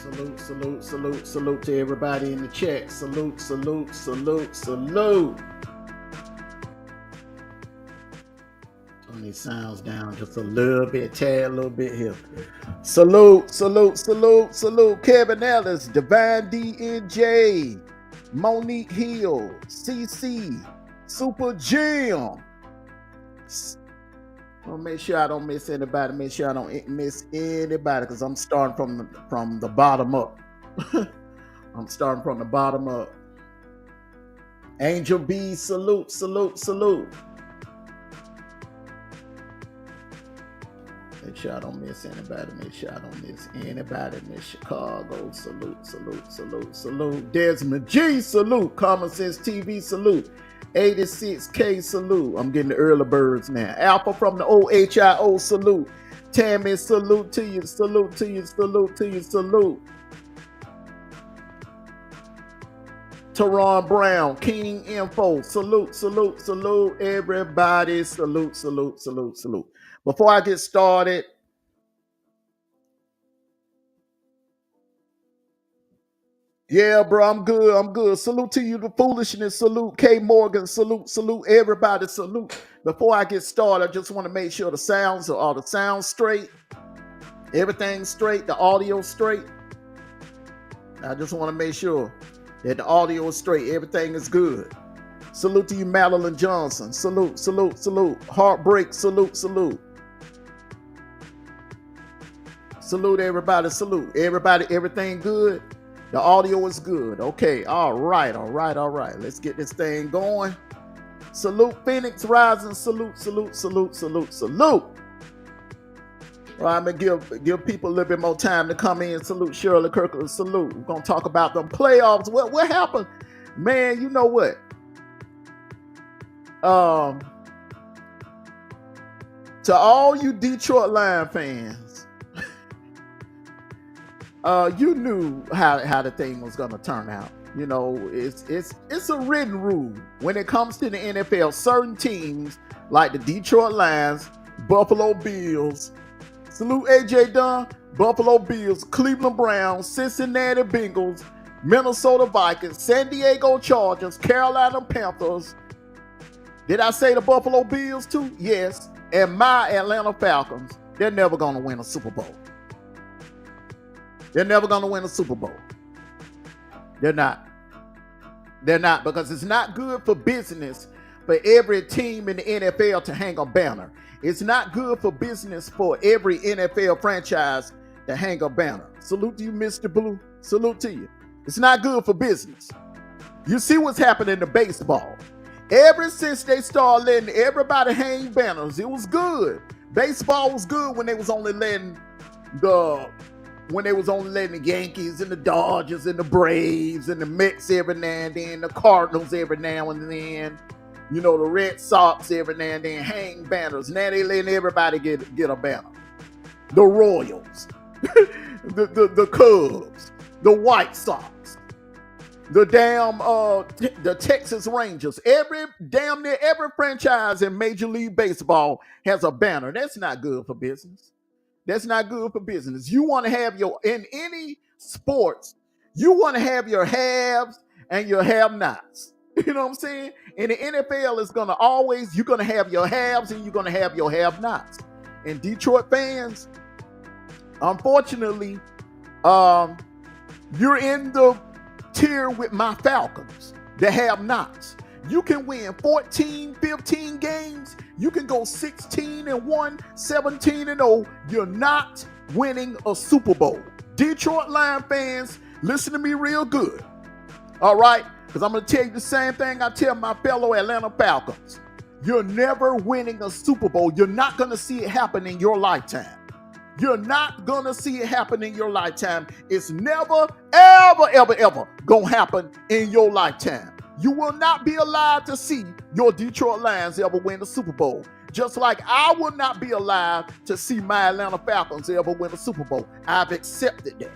Salute, salute, salute, salute to everybody in the chat. Salute, salute, salute, salute. Turn these sounds down just a little bit, tad, a little bit here. Salute, salute, salute, salute. Kevin Ellis, Divine DNJ, Monique Hill, CC, Super Jim. I'll make sure I don't miss anybody. Make sure I don't miss anybody because I'm starting from the bottom up. I'm starting from the bottom up. Angel B, salute, salute, salute. Make sure I don't miss anybody. Make sure I don't miss anybody. Miss Chicago, salute, salute, salute, salute. Desmond G, salute. Common Sense TV, salute. 86K, salute. I'm getting the early birds now. Alpha from the OHIO, salute. Tammy, salute to you, salute to you, salute to you, salute. Teron Brown, King Info, salute, salute, salute, everybody, salute, salute, salute, salute. Before I get started, yeah, bro, I'm good. I'm good. Salute to you, the foolishness. Salute, K Morgan. Salute, salute, everybody. Salute. Before I get started, I just want to make sure the sounds are all the sounds straight, everything's straight, the audio straight. I just want to make sure that the audio is straight, everything is good. Salute to you, Madeline Johnson. Salute, salute, salute. Heartbreak. Salute, salute. Salute, everybody. Salute, everybody. Everything good. The audio is good. Okay. All right. All right. All right. Let's get this thing going. Salute Phoenix Rising. Salute, salute, salute, salute, salute. All right, I'm going to give people a little bit more time to come in. Salute Shirley Kirkland. Salute. We're going to talk about them playoffs. What happened? Man, you know what? To all you Detroit Lions fans, you knew how the thing was going to turn out. You know, it's a written rule when it comes to the NFL. Certain teams like the Detroit Lions, Buffalo Bills, salute AJ Dunn, Buffalo Bills, Cleveland Browns, Cincinnati Bengals, Minnesota Vikings, San Diego Chargers, Carolina Panthers. Did I say the Buffalo Bills too? Yes. And my Atlanta Falcons, they're never going to win a Super Bowl. They're never going to win a Super Bowl. They're not. They're not, because it's not good for business for every team in the NFL to hang a banner. It's not good for business for every NFL franchise to hang a banner. Salute to you, Mr. Blue. Salute to you. It's not good for business. You see what's happening to baseball. Ever since they started letting everybody hang banners, it was good. Baseball was good when they was only letting the Yankees and the Dodgers and the Braves and the Mets every now and then, the Cardinals every now and then, you know, the Red Sox every now and then hang banners. Now they letting everybody get a banner. The Royals, the Cubs, the White Sox, the the Texas Rangers. Damn near every franchise in Major League Baseball has a banner. That's not good for business. That's not good for business. You want to have in any sports, you want to have your haves and your have-nots. You know what I'm saying? In the NFL, it's going to always, you're going to have your haves and you're going to have your have-nots. And Detroit fans, unfortunately, you're in the tier with my Falcons, the have-nots. You can win 14, 15 games. You can go 16-1, 17-0. You're not winning a Super Bowl. Detroit Lions fans, listen to me real good. All right? Because I'm going to tell you the same thing I tell my fellow Atlanta Falcons. You're never winning a Super Bowl. You're not going to see it happen in your lifetime. You're not going to see it happen in your lifetime. It's never, ever, ever, ever going to happen in your lifetime. You will not be alive to see your Detroit Lions ever win the Super Bowl. Just like I will not be alive to see my Atlanta Falcons ever win a Super Bowl. I've accepted that.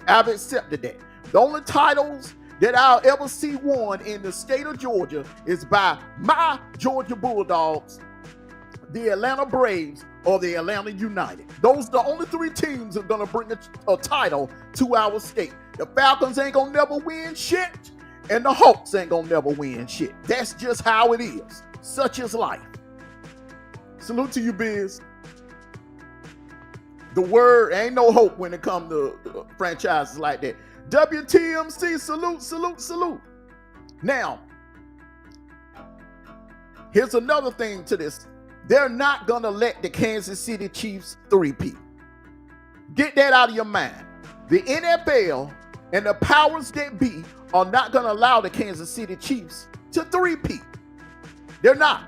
I've accepted that. The only titles that I'll ever see won in the state of Georgia is by my Georgia Bulldogs, the Atlanta Braves, or the Atlanta United. Those are the only three teams that are going to bring a title to our state. The Falcons ain't going to never win shit, and the Hawks ain't going to never win shit. That's just how it is. Such is life. Salute to you, Biz. The word ain't no hope when it comes to franchises like that. WTMC, salute, salute, salute. Now, here's another thing to this. They're not going to let the Kansas City Chiefs three-peat. Get that out of your mind. The NFL and the powers that be are not going to allow the Kansas City Chiefs to three-peat. They're not.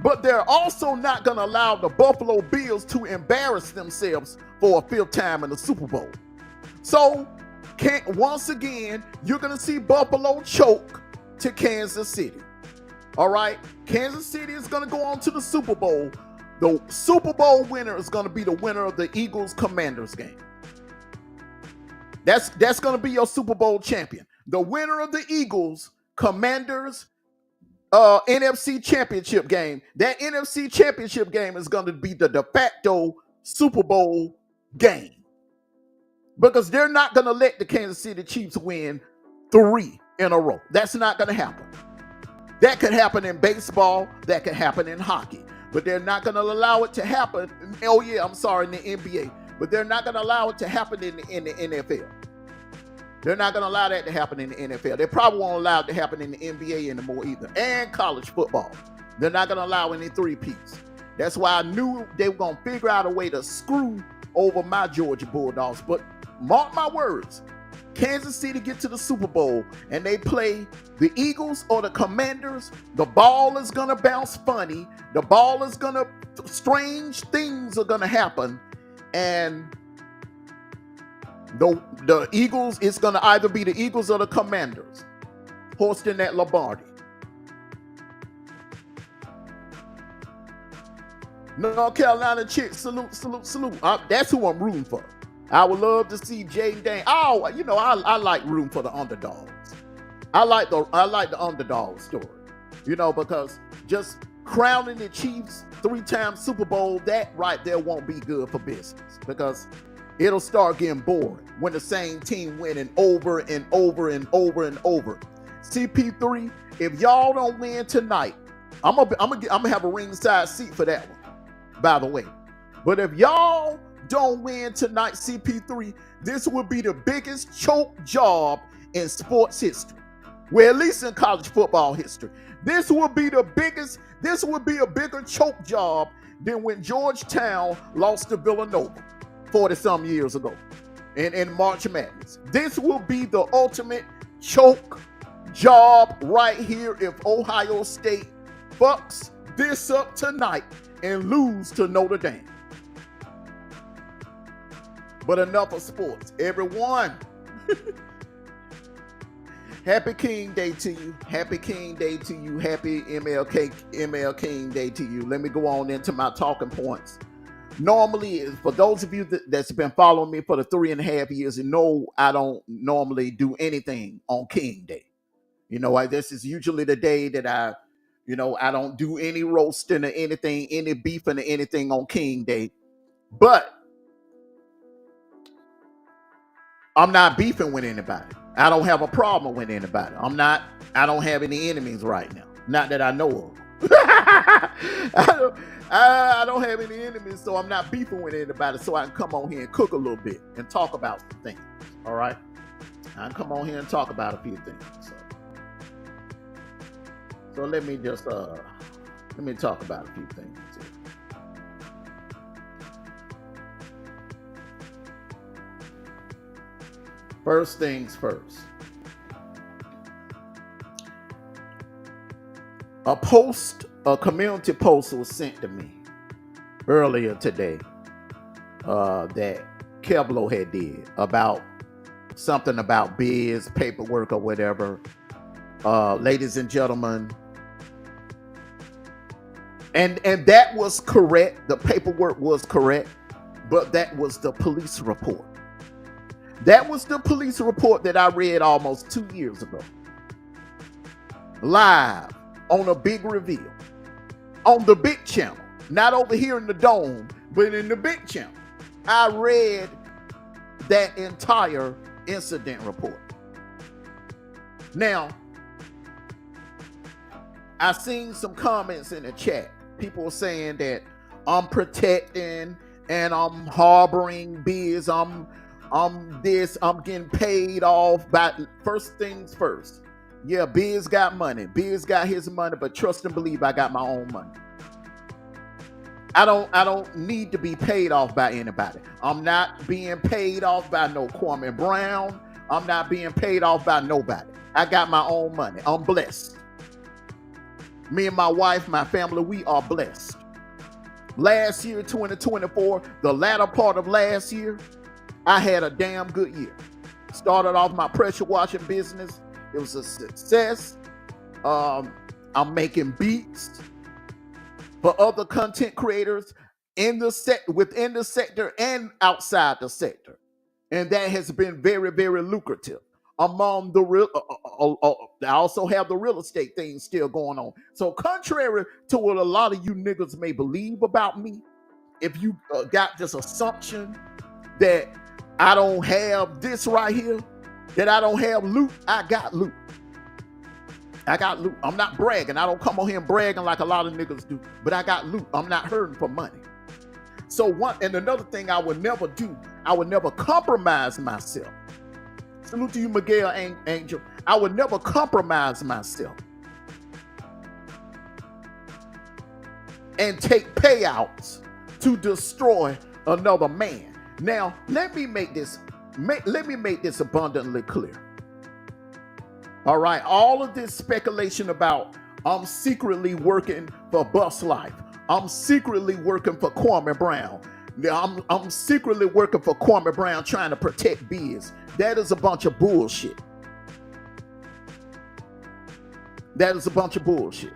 But they're also not going to allow the Buffalo Bills to embarrass themselves for a fifth time in the Super Bowl. So, once again, you're going to see Buffalo choke to Kansas City. All right? Kansas City is going to go on to the Super Bowl. The Super Bowl winner is going to be the winner of the Eagles-Commanders game. That's going to be your Super Bowl champion. The winner of the Eagles-Commanders NFC Championship game. That NFC Championship game is going to be the de facto Super Bowl game. Because they're not going to let the Kansas City Chiefs win 3 in a row. That's not going to happen. That could happen in baseball. That could happen in hockey. But they're not going to allow it to happen. In the NBA. But they're not going to allow it to happen in the NFL. They're not going to allow that to happen in the NFL. They probably won't allow it to happen in the NBA anymore either. And college football. They're not going to allow any three-peats. That's why I knew they were going to figure out a way to screw over my Georgia Bulldogs. But mark my words. Kansas City get to the Super Bowl and they play the Eagles or the Commanders. The ball is going to bounce funny. The ball is going to... strange things are going to happen. And... The Eagles, it's going to either be the Eagles or the Commanders hosting that Lombardi. North Carolina chick, salute, salute, salute. That's who I'm rooting for. I would love to see Jaden Dane. Oh, I like rooting for the underdogs. I like the underdog story. Because just crowning the Chiefs 3-time Super Bowl, that right there won't be good for business. Because it'll start getting boring when the same team winning over and over and over and over. CP3, if y'all don't win tonight, I'm gonna have a ringside seat for that one, by the way. But if y'all don't win tonight, CP3, this will be the biggest choke job in sports history. Well, at least in college football history. This will be a bigger choke job than when Georgetown lost to Villanova 40-some years ago in March Madness. This will be the ultimate choke job right here if Ohio State fucks this up tonight and lose to Notre Dame. But enough of sports. Everyone, happy King Day to you. Happy King Day to you. Happy ML King Day to you. Let me go on into my talking points. Normally, for those of you that's been following me for the 3.5 years, I don't normally do anything on King Day. This is usually the day that I don't do any roasting or anything, any beefing or anything on King Day. But I'm not beefing with anybody. I don't have a problem with anybody. I don't have any enemies right now. Not that I know of. I don't have any enemies, so I'm not beefing with anybody, so I can come on here and cook a little bit and talk about some things. All right? I can come on here and talk about a few things. So let me talk about a few things here. First things first. A community post was sent to me earlier today that Kevlo had did about something about biz, paperwork, or whatever. Ladies and gentlemen, and that was correct. The paperwork was correct, but that was the police report. That was the police report that I read almost 2 years ago. Live on a big reveal on the big channel. Not over here in the dome, but in the big channel. I read that entire incident report. Now, I seen some comments in the chat. People saying that I'm protecting and I'm harboring Biz. I'm getting paid off by first things first. Yeah, Biz got money. Biz got his money, but trust and believe I got my own money. I don't need to be paid off by anybody. I'm not being paid off by no Kwame Brown. I'm not being paid off by nobody. I got my own money. I'm blessed. Me and my wife, my family, we are blessed. Last year, 2024, the latter part of last year, I had a damn good year. Started off my pressure washing business. It was a success. I'm making beats for other content creators within the sector and outside the sector. And that has been very, very lucrative. Among the real, I also have the real estate thing still going on. So contrary to what a lot of you niggas may believe about me, if you got this assumption that I don't have this right here, that I don't have loot, I got loot. I got loot. I'm not bragging. I don't come on here and bragging like a lot of niggas do, but I got loot. I'm not hurting for money. So another thing I would never do, I would never compromise myself. Salute to you, Miguel Angel. I would never compromise myself and take payouts to destroy another man. Now, let me make this abundantly clear. All right, all of this speculation about I'm secretly working for Bus Life. I'm secretly working for Kwame Brown. I'm secretly working for Kwame Brown trying to protect Biz. That is a bunch of bullshit. That is a bunch of bullshit.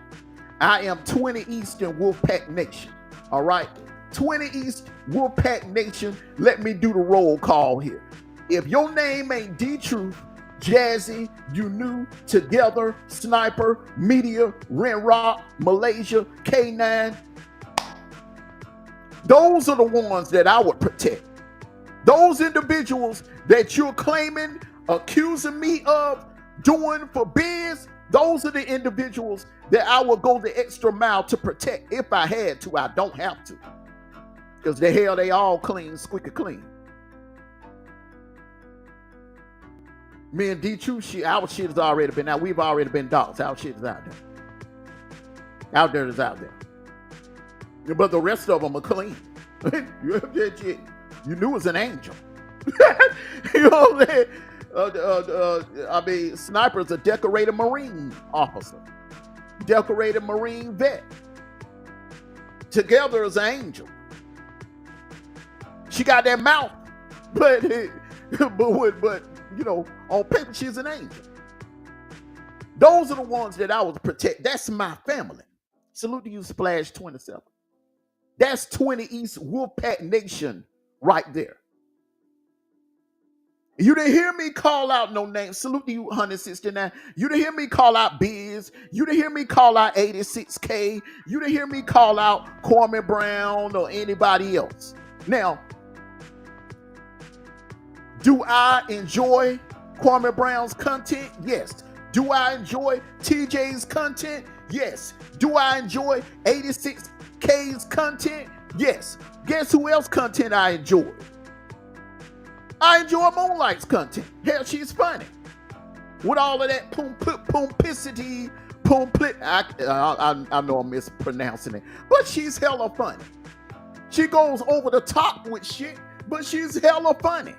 I am 20 East in Wolfpack Nation. All right, 20 East Wolfpack Nation. Let me do the roll call here. If your name ain't D-Truth, Jazzy, You Knew, Together, Sniper, Media, Ren Rock, Malaysia, K9, those are the ones that I would protect. Those individuals that you're claiming, accusing me of doing for Biz, those are the individuals that I would go the extra mile to protect if I had to. I don't have to. Because the hell, they all clean, squeaky clean. Me and D-Truth, our shit has already been out. We've already been dogs. Our shit is out there. Out there is out there. But the rest of them are clean. You knew it was an angel. You know what I'm saying? I mean, Sniper's a decorated Marine officer. Decorated Marine vet. Together is an angel. She got that mouth. But you know, on paper, she's an angel. Those are the ones that I would protect. That's my family. Salute to you, Splash 27. That's 20 East Wolfpack Nation right there. You didn't hear me call out no names. Salute to you, 169. You didn't hear me call out Biz. You didn't hear me call out 86K. You didn't hear me call out Kwame Brown or anybody else. Now, do I enjoy Kwame Brown's content? Yes. Do I enjoy TJ's content? Yes. Do I enjoy 86K's content? Yes. Guess who else content I enjoy? I enjoy Moonlight's content. Hell, she's funny. With all of that pompicity, I know I'm mispronouncing it, but she's hella funny. She goes over the top with shit, but she's hella funny.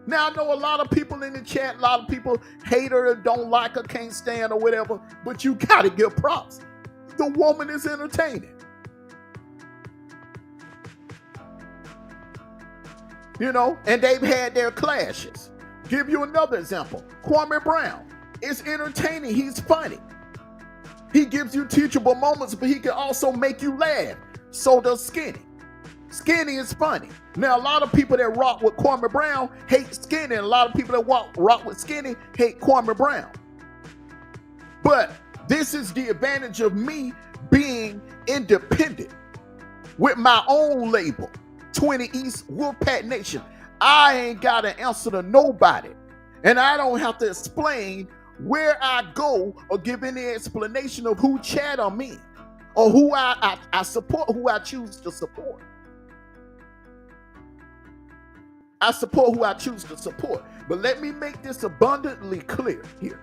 Now, I know a lot of people in the chat, a lot of people hate her, don't like her, can't stand or whatever, but you gotta give props. The woman is entertaining. You know, and they've had their clashes. Give you another example. Kwame Brown is entertaining. He's funny. He gives you teachable moments, but he can also make you laugh. So does Skinny. Skinny is funny. Now, a lot of people that rock with Kwame Brown hate Skinny, and a lot of people that rock with Skinny hate Kwame Brown. But this is the advantage of me being independent. with my own label, 20 East Wolfpack Nation. I ain't got an answer to nobody. And I don't have to explain where I go or give any explanation of who chat I'm in or who I support, who I choose to support. I support who I choose to support. But let me make this abundantly clear here.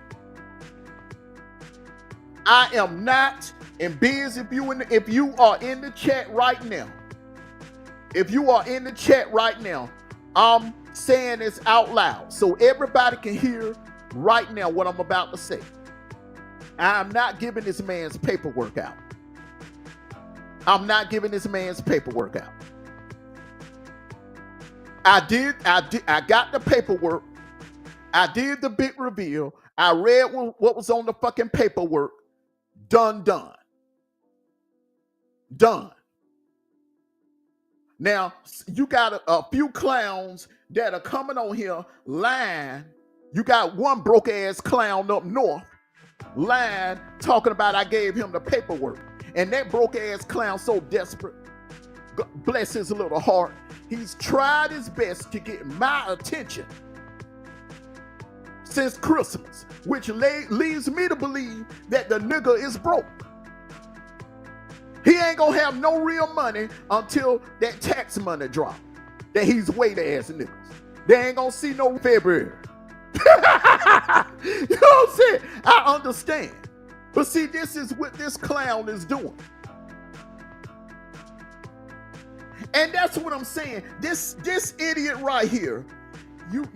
I am not, and Biz, if you are in the chat right now, I'm saying this out loud so everybody can hear right now what I'm about to say. I'm not giving this man's paperwork out. I'm not giving this man's paperwork out. I got the paperwork. I did the big reveal. I read what was on the fucking paperwork. Done. Now, you got a few clowns that are coming on here lying. You got one broke ass clown up north lying, talking about I gave him the paperwork. And that broke ass clown so desperate, God bless his little heart, he's tried his best to get my attention since Christmas, which leads me to believe that the nigga is broke. He ain't gonna have no real money until that tax money drop that he's waiting ass niggas. They ain't gonna see no February. You know what I'm saying? I understand. But see, this is what this clown is doing. And that's what I'm saying. This idiot right here, you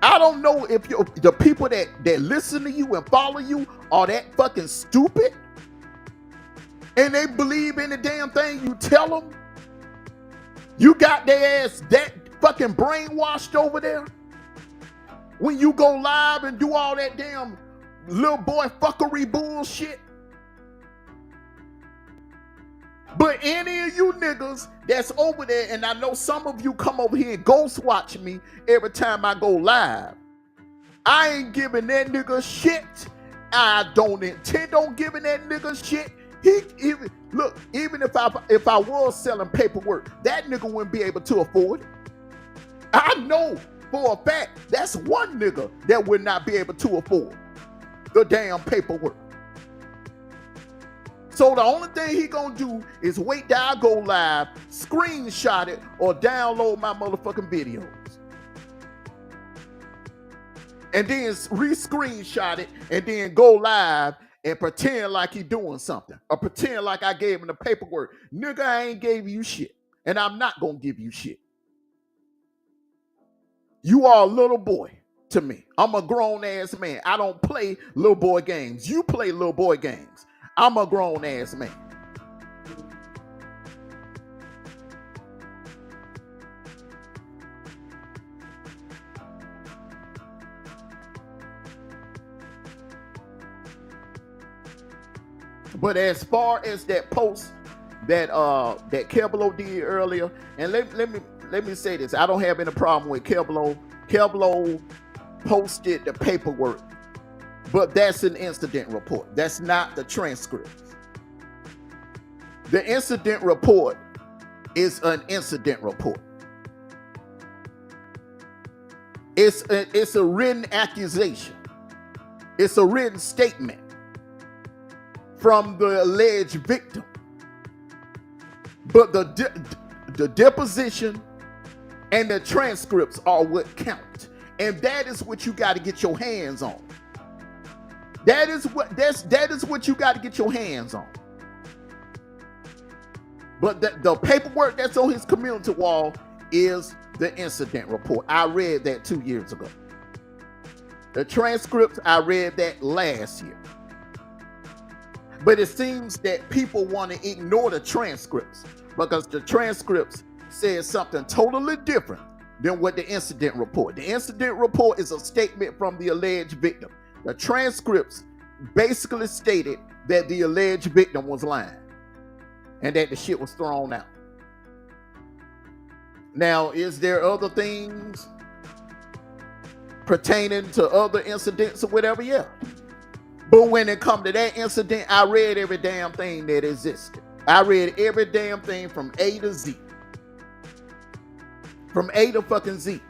I don't know if the people that listen to you and follow you are that fucking stupid and they believe in the damn thing you tell them. You got their ass that fucking brainwashed over there when you go live and do all that damn little boy fuckery bullshit. But any of you niggas that's over there, and I know some of you come over here and ghost watch me every time I go live, I ain't giving that nigga shit. I don't intend on giving that nigga shit. Even if I was selling paperwork, that nigga wouldn't be able to afford it. I know for a fact that's one nigga that would not be able to afford the damn paperwork. So the only thing he gonna do is wait till I go live, screenshot it, or download my motherfucking videos. And then re-screenshot it, and then go live and pretend like he doing something. Or pretend like I gave him the paperwork. Nigga, I ain't gave you shit. And I'm not gonna give you shit. You are a little boy to me. I'm a grown-ass man. I don't play little boy games. You play little boy games. I'm a grown-ass man. But as far as that post that Kevlo did earlier, and let me say this, I don't have any problem with Kevlo. Kevlo posted the paperwork, but that's an incident report. That's not the transcript. The incident report is an incident report. It's a written accusation. It's a written statement from the alleged victim. But the deposition and the transcripts are what count. And that is what you got to get your hands on. That is what you got to get your hands on. But the paperwork that's on his community wall is the incident report. I read that 2 years ago. The transcripts, I read that last year. But it seems that people want to ignore the transcripts because the transcripts says something totally different than what the incident report. The incident report is a statement from the alleged victim. The transcripts basically stated that the alleged victim was lying and that the shit was thrown out. Now, is there other things pertaining to other incidents or whatever? Yeah. But when it come to that incident, I read every damn thing that existed. I read every damn thing from A to Z. From A to fucking Z.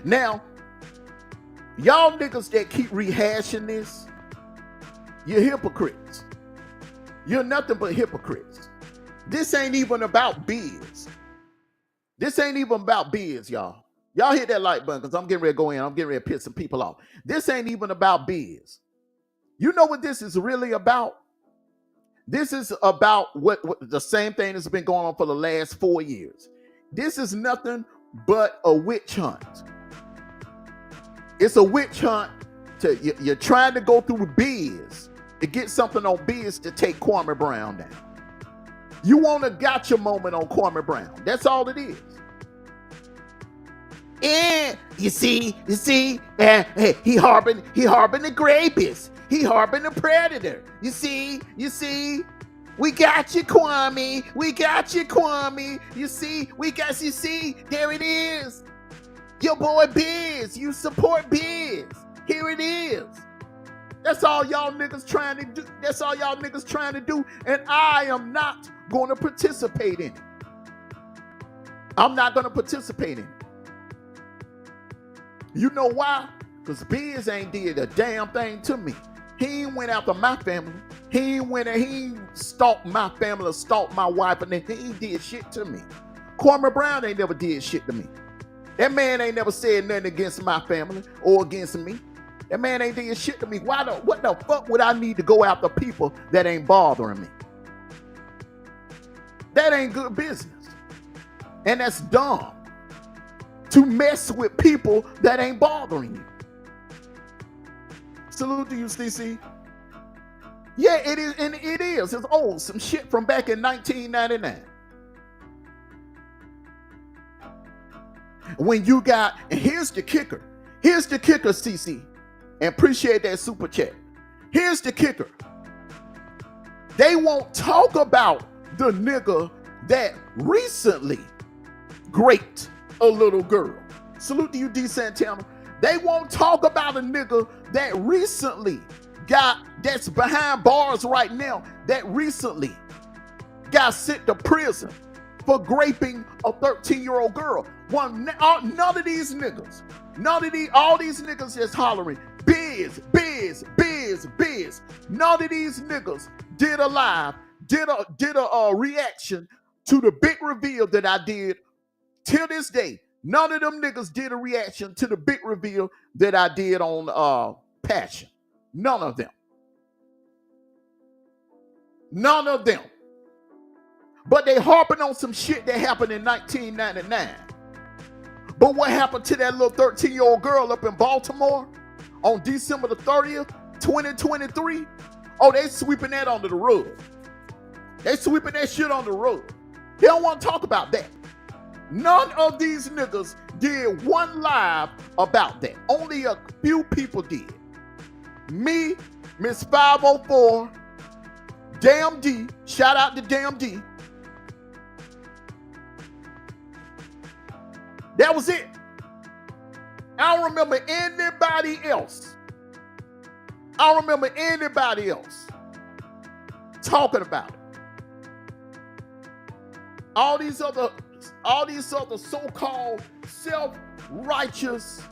Now, y'all niggas that keep rehashing this, you're hypocrites. You're nothing but hypocrites. This ain't even about biz. This ain't even about biz, y'all. Y'all hit that like button because I'm getting ready to go in. I'm getting ready to piss some people off. This ain't even about biz. You know what this is really about? This is about what the same thing that's been going on for the last 4 years. This is nothing but a witch hunt. It's a witch hunt. You're trying to go through the biz to get something on biz to take Kwame Brown down. You want a gotcha moment on Kwame Brown. That's all it is. And you see, he harboring the grapist. He harboring the predator. You see, we got you, Kwame. We got you, Kwame. You see, there it is. Your boy Biz. You support Biz. Here it is. That's all y'all niggas trying to do. That's all y'all niggas trying to do. And I am not going to participate in it. I'm not going to participate in it. You know why? Because Biz ain't did a damn thing to me. He ain't went after my family. He ain't stalked my family or stalked my wife, and then he ain't did shit to me. Kwame Brown ain't never did shit to me. That man ain't never said nothing against my family or against me. That man ain't did shit to me. What the fuck would I need to go after people that ain't bothering me? That ain't good business. And that's dumb. To mess with people that ain't bothering you. Salute to you, CC. Yeah, it is, and it is. It's old. Some shit from back in 1999. When you got, and here's the kicker. Here's the kicker, CC. And appreciate that super chat. Here's the kicker. They won't talk about the nigga that recently raped a little girl. Salute to you, D. Santana. They won't talk about a nigga that recently that's behind bars right now, that recently got sent to prison for raping a 13-year-old girl. None of these niggas, all these niggas that's hollering, Biz. None of these niggas did a reaction to the big reveal that I did. Till this day, none of them niggas did a reaction to the big reveal that I did on Passion. None of them. None of them. But they harping on some shit that happened in 1999. But what happened to that little 13-year-old girl up in Baltimore on December the 30th, 2023? Oh, they sweeping that under the rug. They sweeping that shit on the rug. They don't want to talk about that. None of these niggas did one live about that. Only a few people did. Me, Miss 504, Damn D, shout out to Damn D. That was it. I don't remember anybody else. Talking about it. All these other so-called self-righteous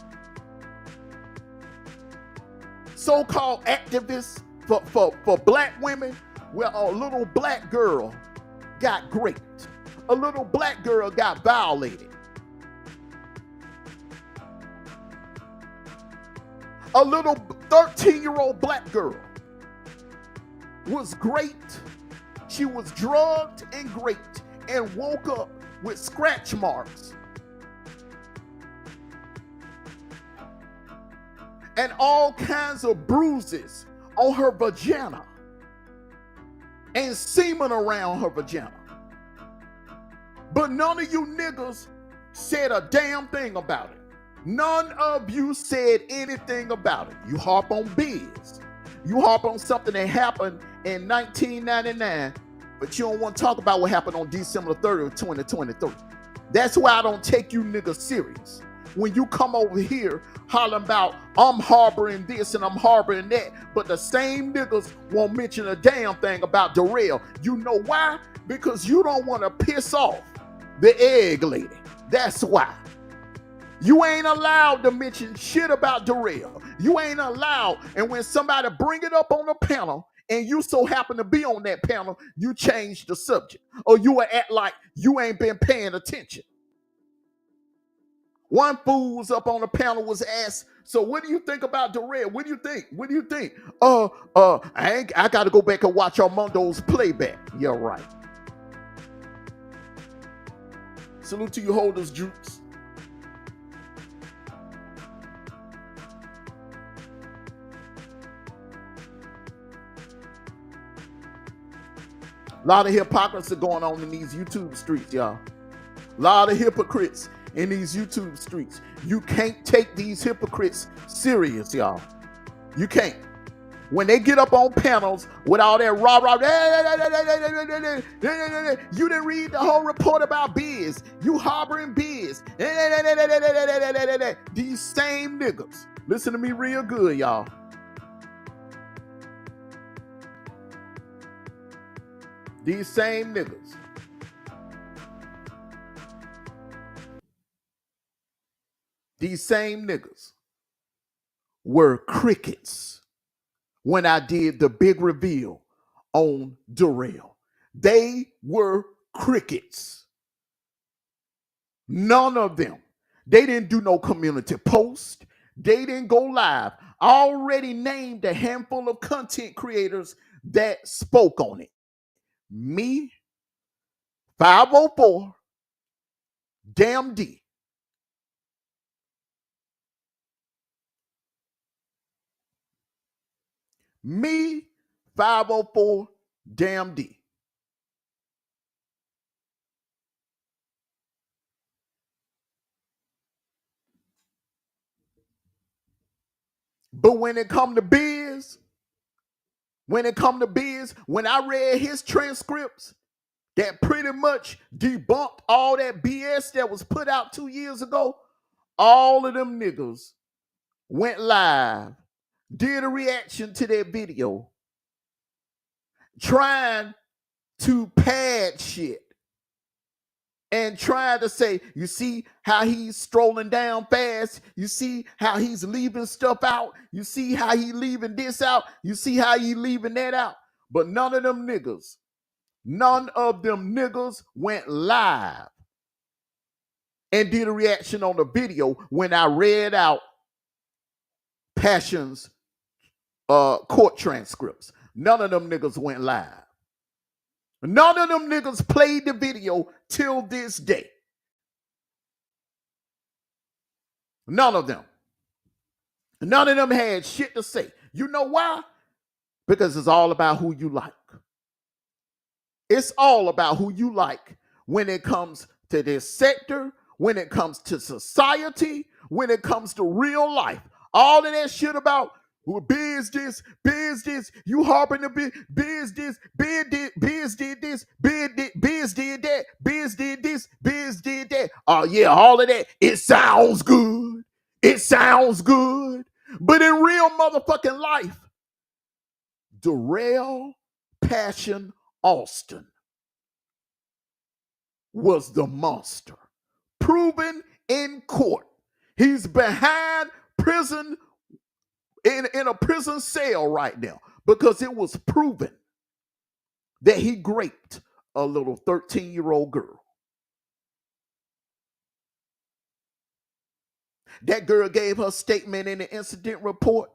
so-called activists for black women, where a little black girl got raped. A little black girl got violated. A little 13-year-old black girl was raped. She was drugged and raped and woke up with scratch marks and all kinds of bruises on her vagina and semen around her vagina. But none of you niggas said a damn thing about it. None of you said anything about it. You harp on biz. You harp on something that happened in 1999, but you don't want to talk about what happened on December 30th, 2023. That's why I don't take you niggas serious. when you come over here hollering about I'm harboring this and I'm harboring that, but the same niggas won't mention a damn thing about Darrell. You know why? Because you don't want to piss off the egg lady. That's why. You ain't allowed to mention shit about Darrell. You ain't allowed. And when somebody bring it up on the panel and you so happen to be on that panel, you change the subject. Or you will act like you ain't been paying attention. One fool was up on the panel was asked, so what do you think about Darrell? What do you think? What do you think? I got to go back and watch Armando's playback. Yeah, right. Salute to you holders, Jukes. A lot of hypocrisy going on in these YouTube streets, y'all. A lot of hypocrites in these YouTube streets. You can't take these hypocrites serious, y'all. You can't. When they get up on panels with all that rah-rah, you didn't read the whole report about Biz. You harboring Biz. These same niggas. Listen to me real good, y'all. These same niggas. These same niggas were crickets when I did the big reveal on Darrell. They were crickets. None of them. They didn't do no community post. They didn't go live. I already named a handful of content creators that spoke on it. Me, 504, Damn D. Me, 504, Damn D. But when it come to Biz, when I read his transcripts, that pretty much debunked all that BS that was put out 2 years ago, all of them niggas went live, did a reaction to that video, trying to pad shit and trying to say, you see how he's strolling down fast? You see how he's leaving stuff out? You see how he leaving this out? You see how he leaving that out? But none of them niggas went live and did a reaction on the video when I read out Passion's court transcripts. None of them niggas went live. None of them niggas played the video till this day. None of them. None of them had shit to say. You know why? Because it's all about who you like. It's all about who you like when it comes to this sector, when it comes to society, when it comes to real life. All of that shit about Biz this, you harping the Biz this, Biz did this, Biz did that, Biz did this, Biz did that. Oh yeah, all of that. It sounds good. It sounds good. But in real motherfucking life, Darrell Passion Austin was the monster. Proven in court. He's behind prison, in a prison cell right now, because it was proven that he raped a little 13-year-old girl. That girl gave her statement in the incident report,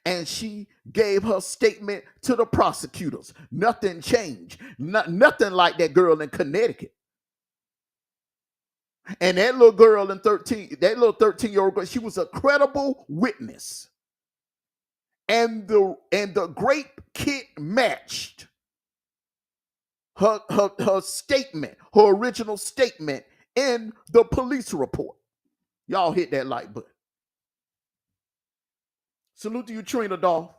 and she gave her statement to the prosecutors. Nothing changed. Nothing like that girl in Connecticut. And that little girl that little 13-year-old girl, she was a credible witness. And the grape kit matched her statement, her original statement in the police report. Y'all hit that like button. Salute to you, Trina Dolph.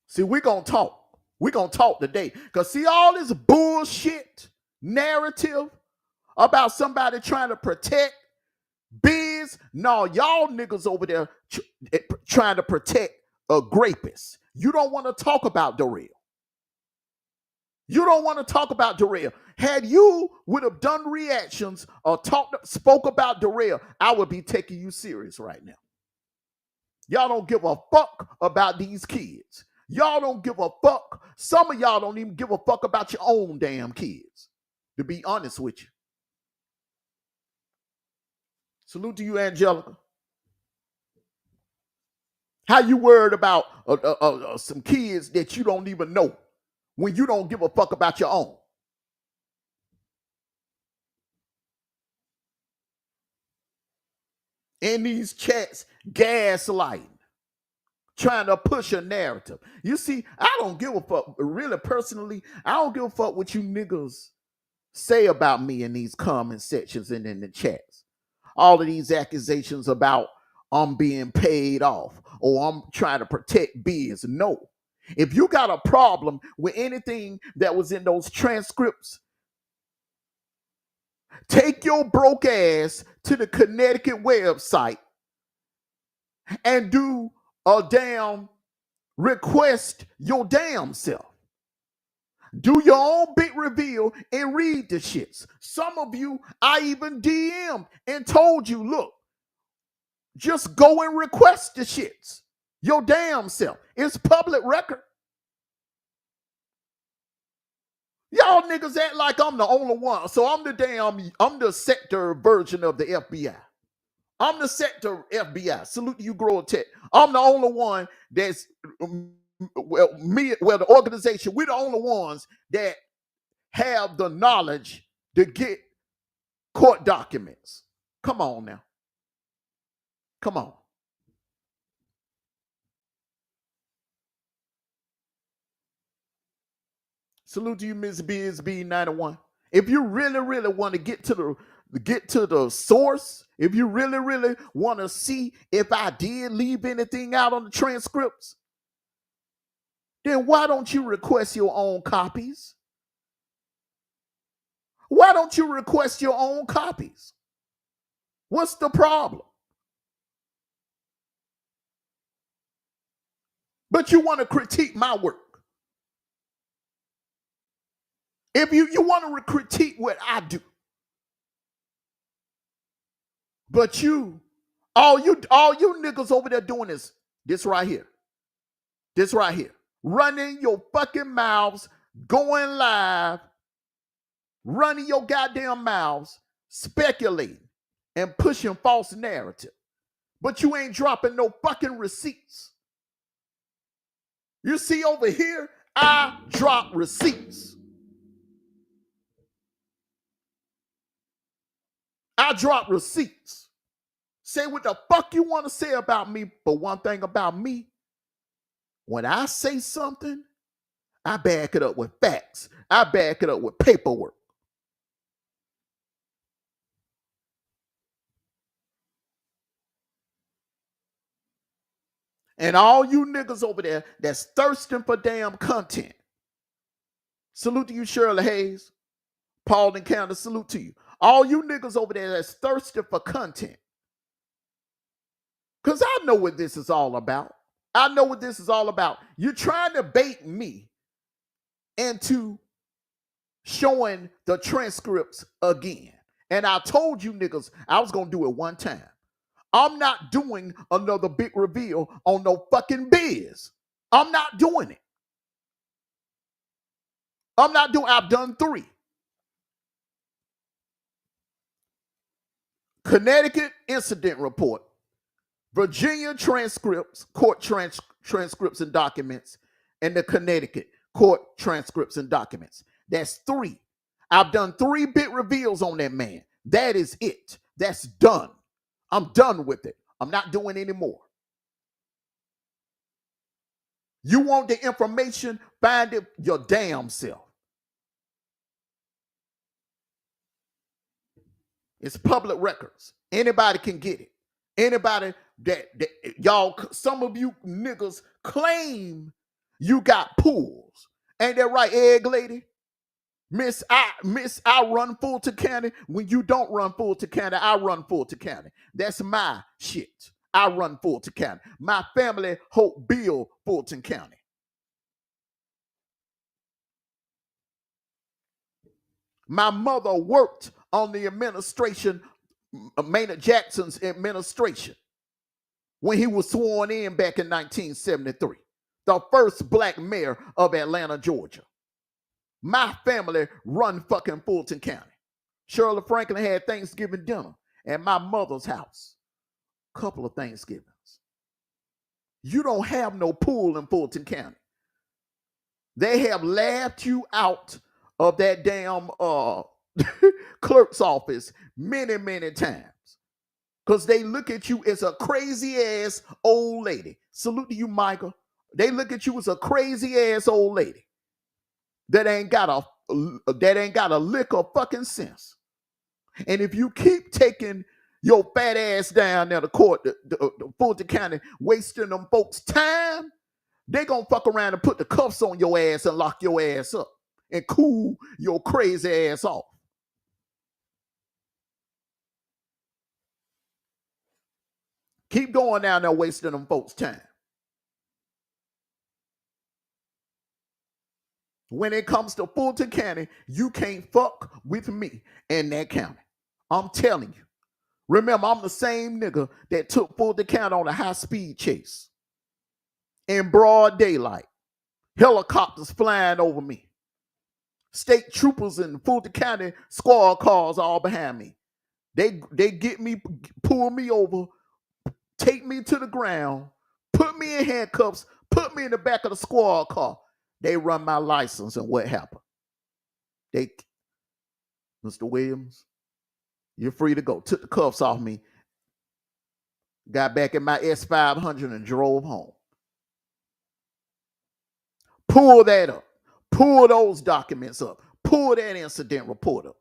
See, we're going to talk. We're going to talk today. Because see all this bullshit narrative about somebody trying to protect biz. No, y'all niggas over there trying to protect a rapist. You don't want to talk about Darrell. You don't want to talk about Darrell. Had you would have done reactions or spoke about Darrell, I would be taking you serious right now. Y'all don't give a fuck about these kids. Y'all don't give a fuck. Some of y'all don't even give a fuck about your own damn kids, to be honest with you. Salute to you, Angelica. How you worried about some kids that you don't even know when you don't give a fuck about your own? In these chats, gaslighting, trying to push a narrative. You see, I don't give a fuck. Really, personally, I don't give a fuck what you niggas say about me in these comment sections and in the chats. All of these accusations about I'm being paid off or I'm trying to protect biz. No. If you got a problem with anything that was in those transcripts, take your broke ass to the Connecticut website and do a damn request your damn self. Do your own big reveal and read the shits. Some of you, I even DM'd and told you, look, just go and request the shits. Your damn self. It's public record. Y'all niggas act like I'm the only one. So I'm the sector version of the FBI. I'm the sector FBI. Salute to you, Grow Tech. I'm the only one that's, the organization, we're the only ones that have the knowledge to get court documents. Come on now. Come on. Salute to you, Miss BSB 91. If you really, really want to get to the source, if you really, really want to see if I did leave anything out on the transcripts, then why don't you request your own copies? Why don't you request your own copies? What's the problem? But you want to critique my work. If you want to critique what I do, but all you niggas over there doing this right here, running your fucking mouths, going live, running your goddamn mouths, speculating and pushing false narrative, but you ain't dropping no fucking receipts. You see over here, I drop receipts. I drop receipts. Say what the fuck you want to say about me, but one thing about me, when I say something, I back it up with facts. I back it up with paperwork. And all you niggas over there that's thirsting for damn content, salute to you, Shirley Hayes. Fulton County, salute to you. All you niggas over there that's thirsty for content. Because I know what this is all about. I know what this is all about. You're trying to bait me into showing the transcripts again. And I told you niggas I was going to do it one time. I'm not doing another big reveal on no fucking biz. I'm not doing it. I've done 3. Connecticut incident report, Virginia transcripts, court transcripts and documents, and the Connecticut court transcripts and documents. That's 3. I've done 3 bit reveals on that man. That is it. That's done. I'm done with it. I'm not doing any more. You want the information? Find it your damn self. It's public records. Anybody can get it. Anybody that y'all, some of you niggas claim you got pools. Ain't that right, egg lady? I run Fulton County. When you don't run Fulton County, I run Fulton County. That's my shit. I run Fulton County. My family hope build Fulton County. My mother worked on the administration, Maynard Jackson's administration, when he was sworn in back in 1973. The first black mayor of Atlanta, Georgia. My family run fucking Fulton County. Shirley Franklin had Thanksgiving dinner at my mother's house. Couple of Thanksgivings. You don't have no pool in Fulton County. They have laughed you out of that damn clerk's office many, many times. Because they look at you as a crazy ass old lady. Salute to you, Michael. They look at you as a crazy ass old lady that ain't got a lick of fucking sense. And if you keep taking your fat ass down there to court, the Fulton County, wasting them folks' time, they gonna fuck around and put the cuffs on your ass and lock your ass up and cool your crazy ass off. Keep going down there wasting them folks' time. When it comes to Fulton County, you can't fuck with me in that county. I'm telling you. Remember, I'm the same nigga that took Fulton County on a high-speed chase. In broad daylight. Helicopters flying over me. State troopers in Fulton County squad cars all behind me. They get me, pull me over, take me to the ground, put me in handcuffs, put me in the back of the squad car. They run my license, and what happened? Mr. Williams, you're free to go. Took the cuffs off me, got back in my S500 and drove home. Pull that up. Pull those documents up. Pull that incident report up.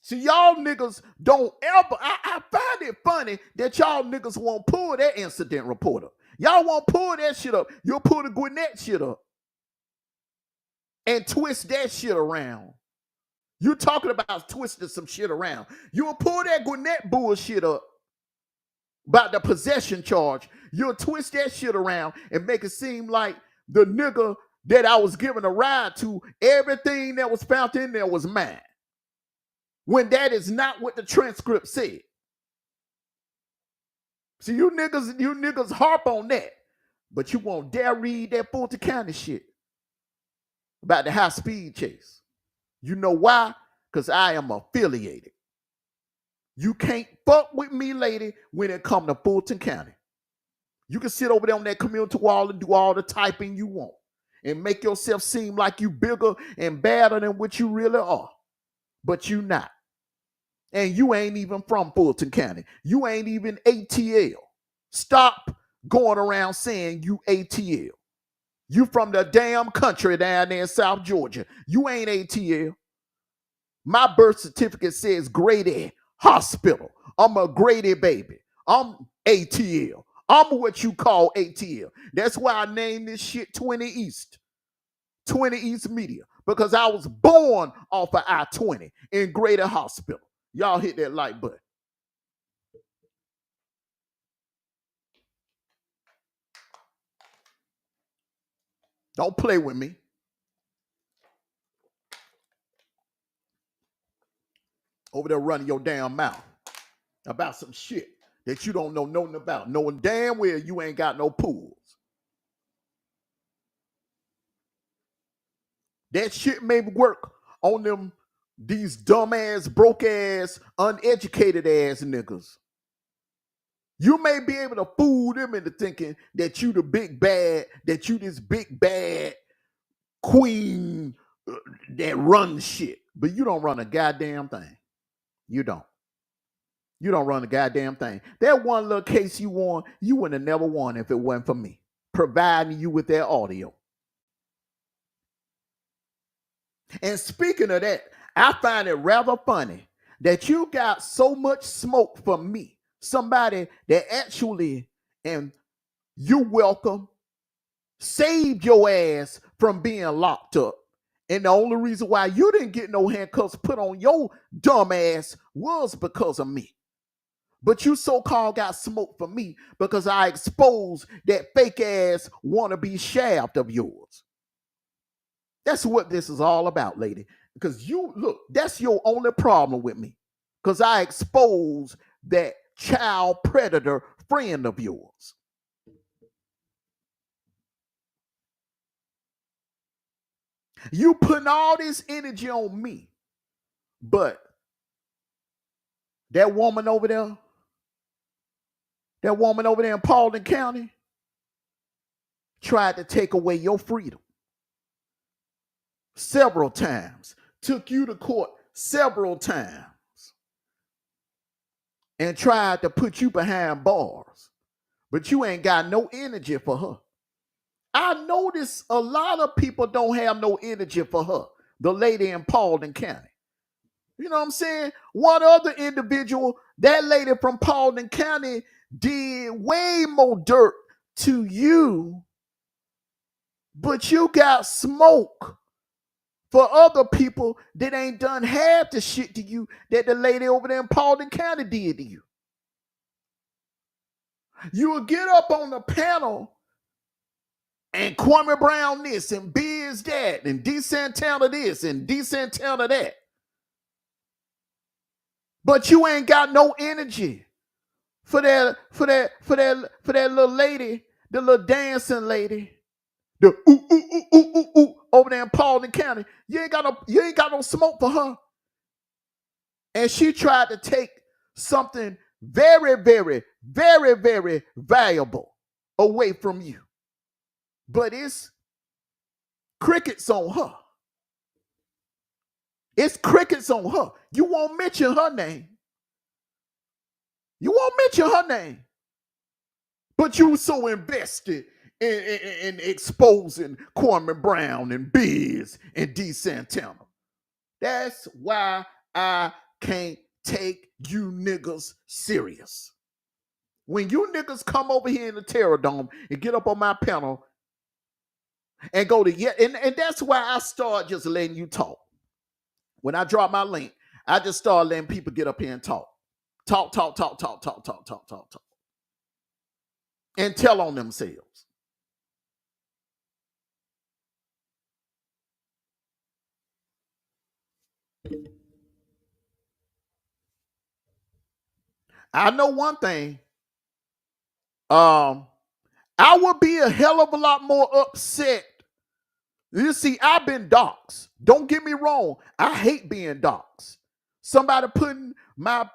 See, y'all niggas don't ever, I find it funny that y'all niggas won't pull that incident report up. Y'all won't pull that shit up. You'll pull the Gwinnett shit up and twist that shit around. You talking about twisting some shit around. You'll pull that Gwinnett bullshit up about the possession charge. You'll twist that shit around and make it seem like the nigga that I was giving a ride to, everything that was found in there was mine. When that is not what the transcript said. See, you niggas harp on that, but you won't dare read that Fulton County shit about the high-speed chase. You know why? Because I am affiliated. You can't fuck with me, lady, when it come to Fulton County. You can sit over there on that community wall and do all the typing you want and make yourself seem like you bigger and badder than what you really are. But you not. And you ain't even from Fulton County. You ain't even ATL. Stop going around saying you ATL. You from the damn country down there in South Georgia. You ain't ATL. My birth certificate says Grady Hospital. I'm a Grady baby. I'm ATL. I'm what you call ATL. That's why I named this shit 20 East. 20 East Media. Because I was born off of I-20 in Grady Hospital. Y'all hit that like button. Don't play with me. Over there running your damn mouth about some shit that you don't know nothing about, knowing damn well you ain't got no pools. That shit may work on these dumbass, broke ass, uneducated ass niggas. You may be able to fool them into thinking that you the big bad, that you this big bad queen that runs shit. But you don't run a goddamn thing. You don't. You don't run a goddamn thing. That one little case you won, you wouldn't have never won if it wasn't for me providing you with that audio. And speaking of that, I find it rather funny that you got so much smoke from me, somebody that actually, and you welcome, saved your ass from being locked up And the only reason why you didn't get no handcuffs put on your dumb ass was because of me. But you so-called got smoked for me because I exposed that fake ass wannabe shaft of yours. That's what this is all about, lady. Because you, look, that's your only problem with me. Because I exposed that child predator friend of yours. You putting all this energy on me. But that woman over there in Fulton County tried to take away your freedom several times, took you to court several times, and tried to put you behind bars. But you ain't got no energy for her. I notice a lot of people don't have no energy for her, the lady in Fulton County. You know what I'm saying? One other individual, that lady from Fulton County, did way more dirt to you, but you got smoke for other people that ain't done half the shit to you that the lady over there in Fulton County did to you. You will get up on the panel and Kwame Brown this and Biz that and D Santana this and D Santana that. But you ain't got no energy for that little lady, the little dancing lady, the ooh ooh ooh ooh ooh ooh over there in Fulton County. You ain't got no smoke for her. And she tried to take something very, very, very, very valuable away from you. But it's crickets on her. It's crickets on her. You won't mention her name. You won't mention her name. But you so invested in exposing Kwame Brown and Biz and D Santana. That's why I can't take you niggas serious. When you niggas come over here in the Terror Dome and get up on my panel and go to and that's why I start just letting you talk. When I drop my link, I just start letting people get up here and talk. Talk. And tell on themselves. I know one thing. I would be a hell of a lot more upset. You see, I've been doxxed. Don't get me wrong. I hate being doxxed. Somebody putting my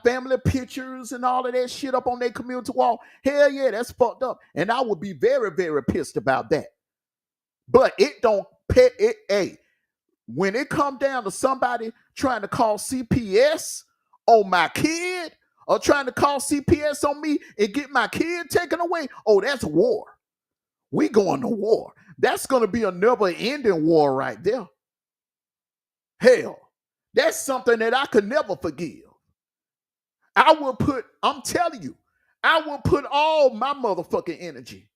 family pictures and all of that shit up on their community wall. Hell yeah, that's fucked up. And I would be very, very pissed about that. But it don't pay it. Hey, when it come down to somebody trying to call CPS on my kid or trying to call CPS on me and get my kid taken away, oh, that's war. We going to war. That's going to be a never-ending war right there. Hell, that's something that I could never forgive. I'm telling you, I will put all my motherfucking energy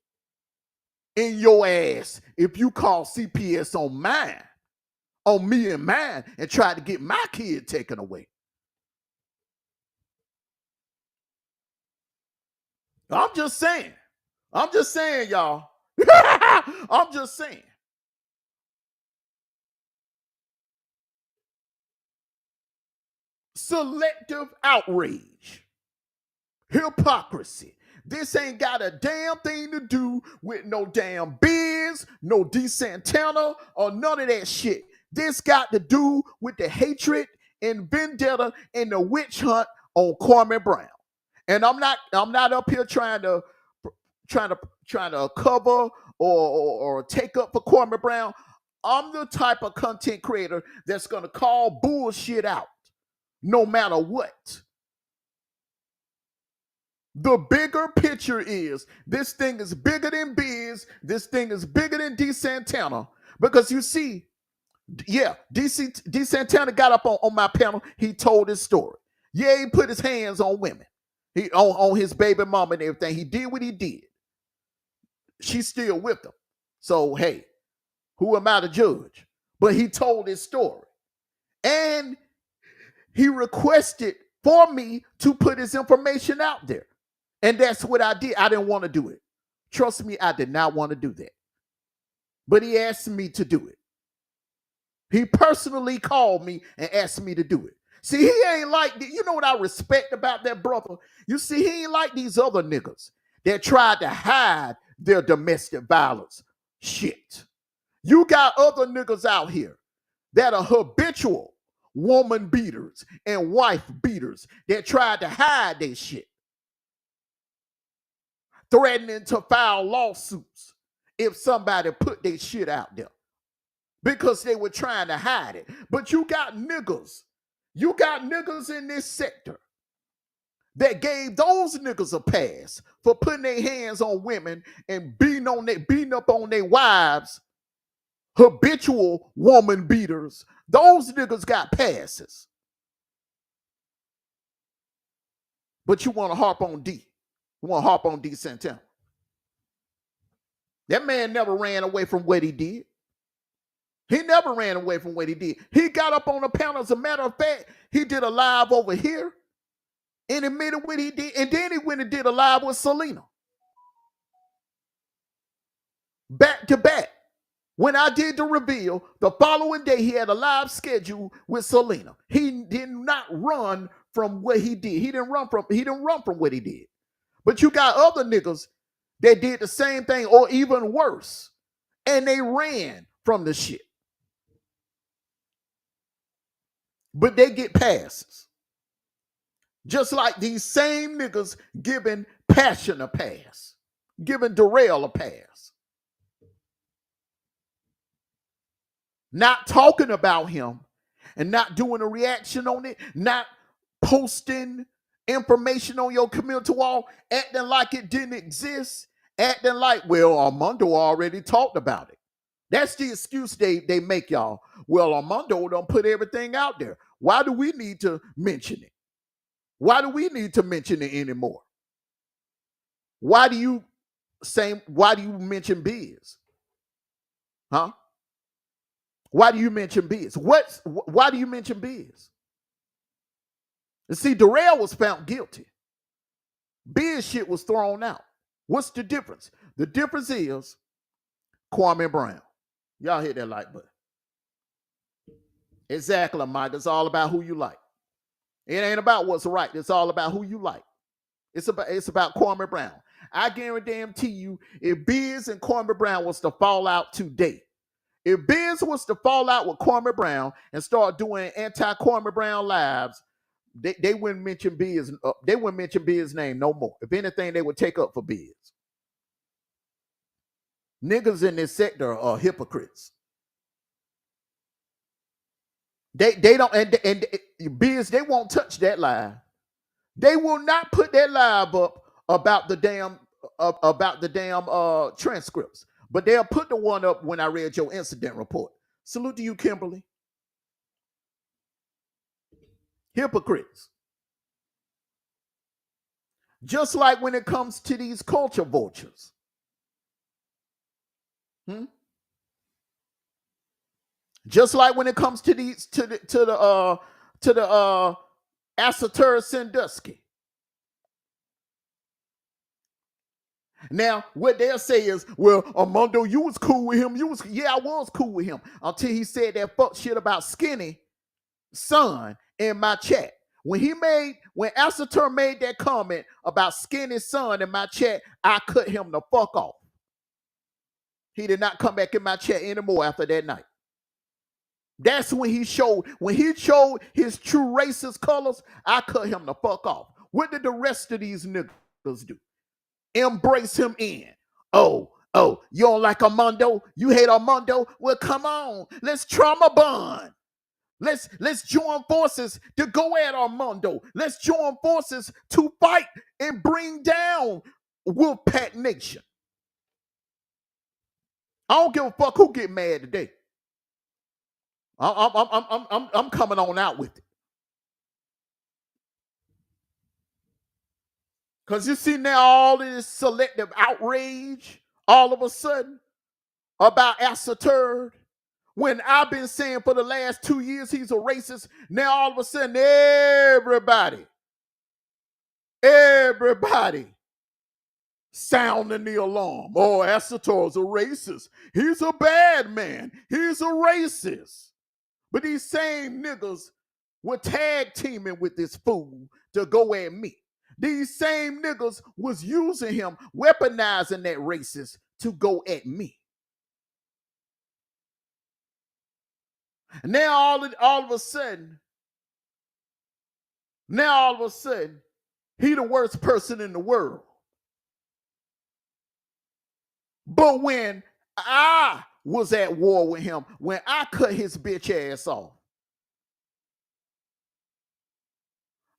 in your ass if you call CPS on mine, on me and mine, and try to get my kid taken away. I'm just saying, y'all. I'm just saying. Selective outrage, hypocrisy. This ain't got a damn thing to do with no damn Biz, no D Santana, or none of that shit. This got to do with the hatred and vendetta and the witch hunt on Kwame Brown. And I'm not up here trying to cover or take up for Kwame Brown. I'm the type of content creator that's gonna call bullshit out no matter what. The bigger picture is this thing is bigger than Biz. This thing is bigger than D Santana. Because you see, yeah, D Santana got up on my panel. He told his story. Yeah, he put his hands on women. He on his baby mama and everything. He did what he did. She's still with him. So hey, who am I to judge? But he told his story. And he requested for me to put his information out there. And that's what I did. I didn't want to do it. Trust me, I did not want to do that. But he asked me to do it. He personally called me and asked me to do it. See, he ain't like, you know what I respect about that brother? You see, he ain't like these other niggas that tried to hide their domestic violence shit. You got other niggas out here that are habitual woman beaters and wife beaters that tried to hide their shit, threatening to file lawsuits if somebody put their shit out there because they were trying to hide it. But you got niggas in this sector that gave those niggas a pass for putting their hands on women and beating up on their wives, habitual woman beaters. Those niggas got passes. But you want to harp on D. You want to harp on D. Santana. That man never ran away from what he did. He never ran away from what he did. He got up on the panel. As a matter of fact, he did a live over here and admitted what he did. And then he went and did a live with Selena. Back to back. When I did the reveal, the following day he had a live schedule with Selena. He did not run from what he did. He didn't run from what he did. But you got other niggas that did the same thing or even worse. And they ran from the shit. But they get passes. Just like these same niggas giving Passion a pass, giving Darrell a pass. Not talking about him and not doing a reaction on it, not posting information on your community wall, acting like it didn't exist, acting like, well, Armando already talked about it. That's the excuse they make, y'all. Well, Armando don't put everything out there. Why do we need to mention it? Why do we need to mention it anymore? Why do you mention Biz? Huh? Why do you mention Biz? Why do you mention Biz? You see, Darrell was found guilty. Biz shit was thrown out. What's the difference? The difference is Kwame Brown. Y'all hit that like button. Exactly, Mike. It's all about who you like. It ain't about what's right. It's all about who you like. It's about Kwame Brown. I guarantee you, if Biz and Kwame Brown was to fall out today, if Biz was to fall out with Kwame Brown and start doing anti-Kwame Brown lives, they wouldn't mention Biz. They wouldn't mention Biz's name no more. If anything, they would take up for Biz. Niggas in this sector are hypocrites. They don't and Biz, they won't touch that live. They will not put that live up about the damn transcripts. But they'll put the one up when I read your incident report. Salute to you, Kimberly. Hypocrites. Just like when it comes to these culture vultures. Just like when it comes to these to the Asatur Sandusky. Now, what they'll say is, well, Armando, you was cool with him. I was cool with him until he said that fuck shit about Skinny Son in my chat. When Asatur made that comment about Skinny Son in my chat, I cut him the fuck off. He did not come back in my chat anymore after that night. That's when he showed his true racist colors. I cut him the fuck off. What did the rest of these niggas do? Embrace him in. Oh, you don't like Armando? You hate Armando? Well, come on. Let's trauma bond. Let's join forces to go at Armando. Let's join forces to fight and bring down Wolfpack Nation. I don't give a fuck who get mad today. I'm coming on out with it. Because you see now all of this selective outrage all of a sudden about Asatur, When I've been saying for the last 2 years he's a racist, now all of a sudden everybody sounding the alarm. Oh, Astor's a racist. He's a bad man. He's a racist. But these same niggas were tag teaming with this fool to go at me. These same niggas was using him, weaponizing that racist to go at me. Now all of a sudden, he the worst person in the world. But when I was at war with him, when I cut his bitch ass off,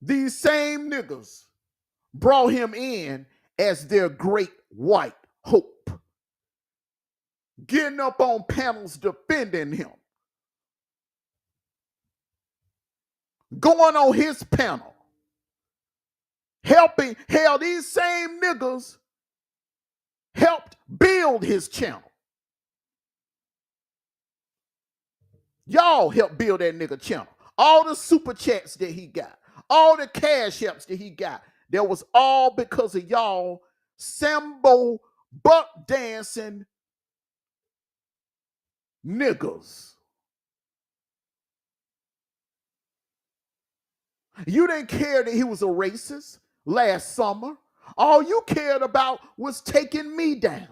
these same niggas brought him in as their great white hope, getting up on panels defending him, going on his panel, helping. Hell, these same niggas helped build his channel. Y'all helped build that nigga channel. All the super chats that he got, all the cash apps that he got, that was all because of y'all Sambo buck dancing niggas. You didn't care that he was a racist last summer. All you cared about was taking me down.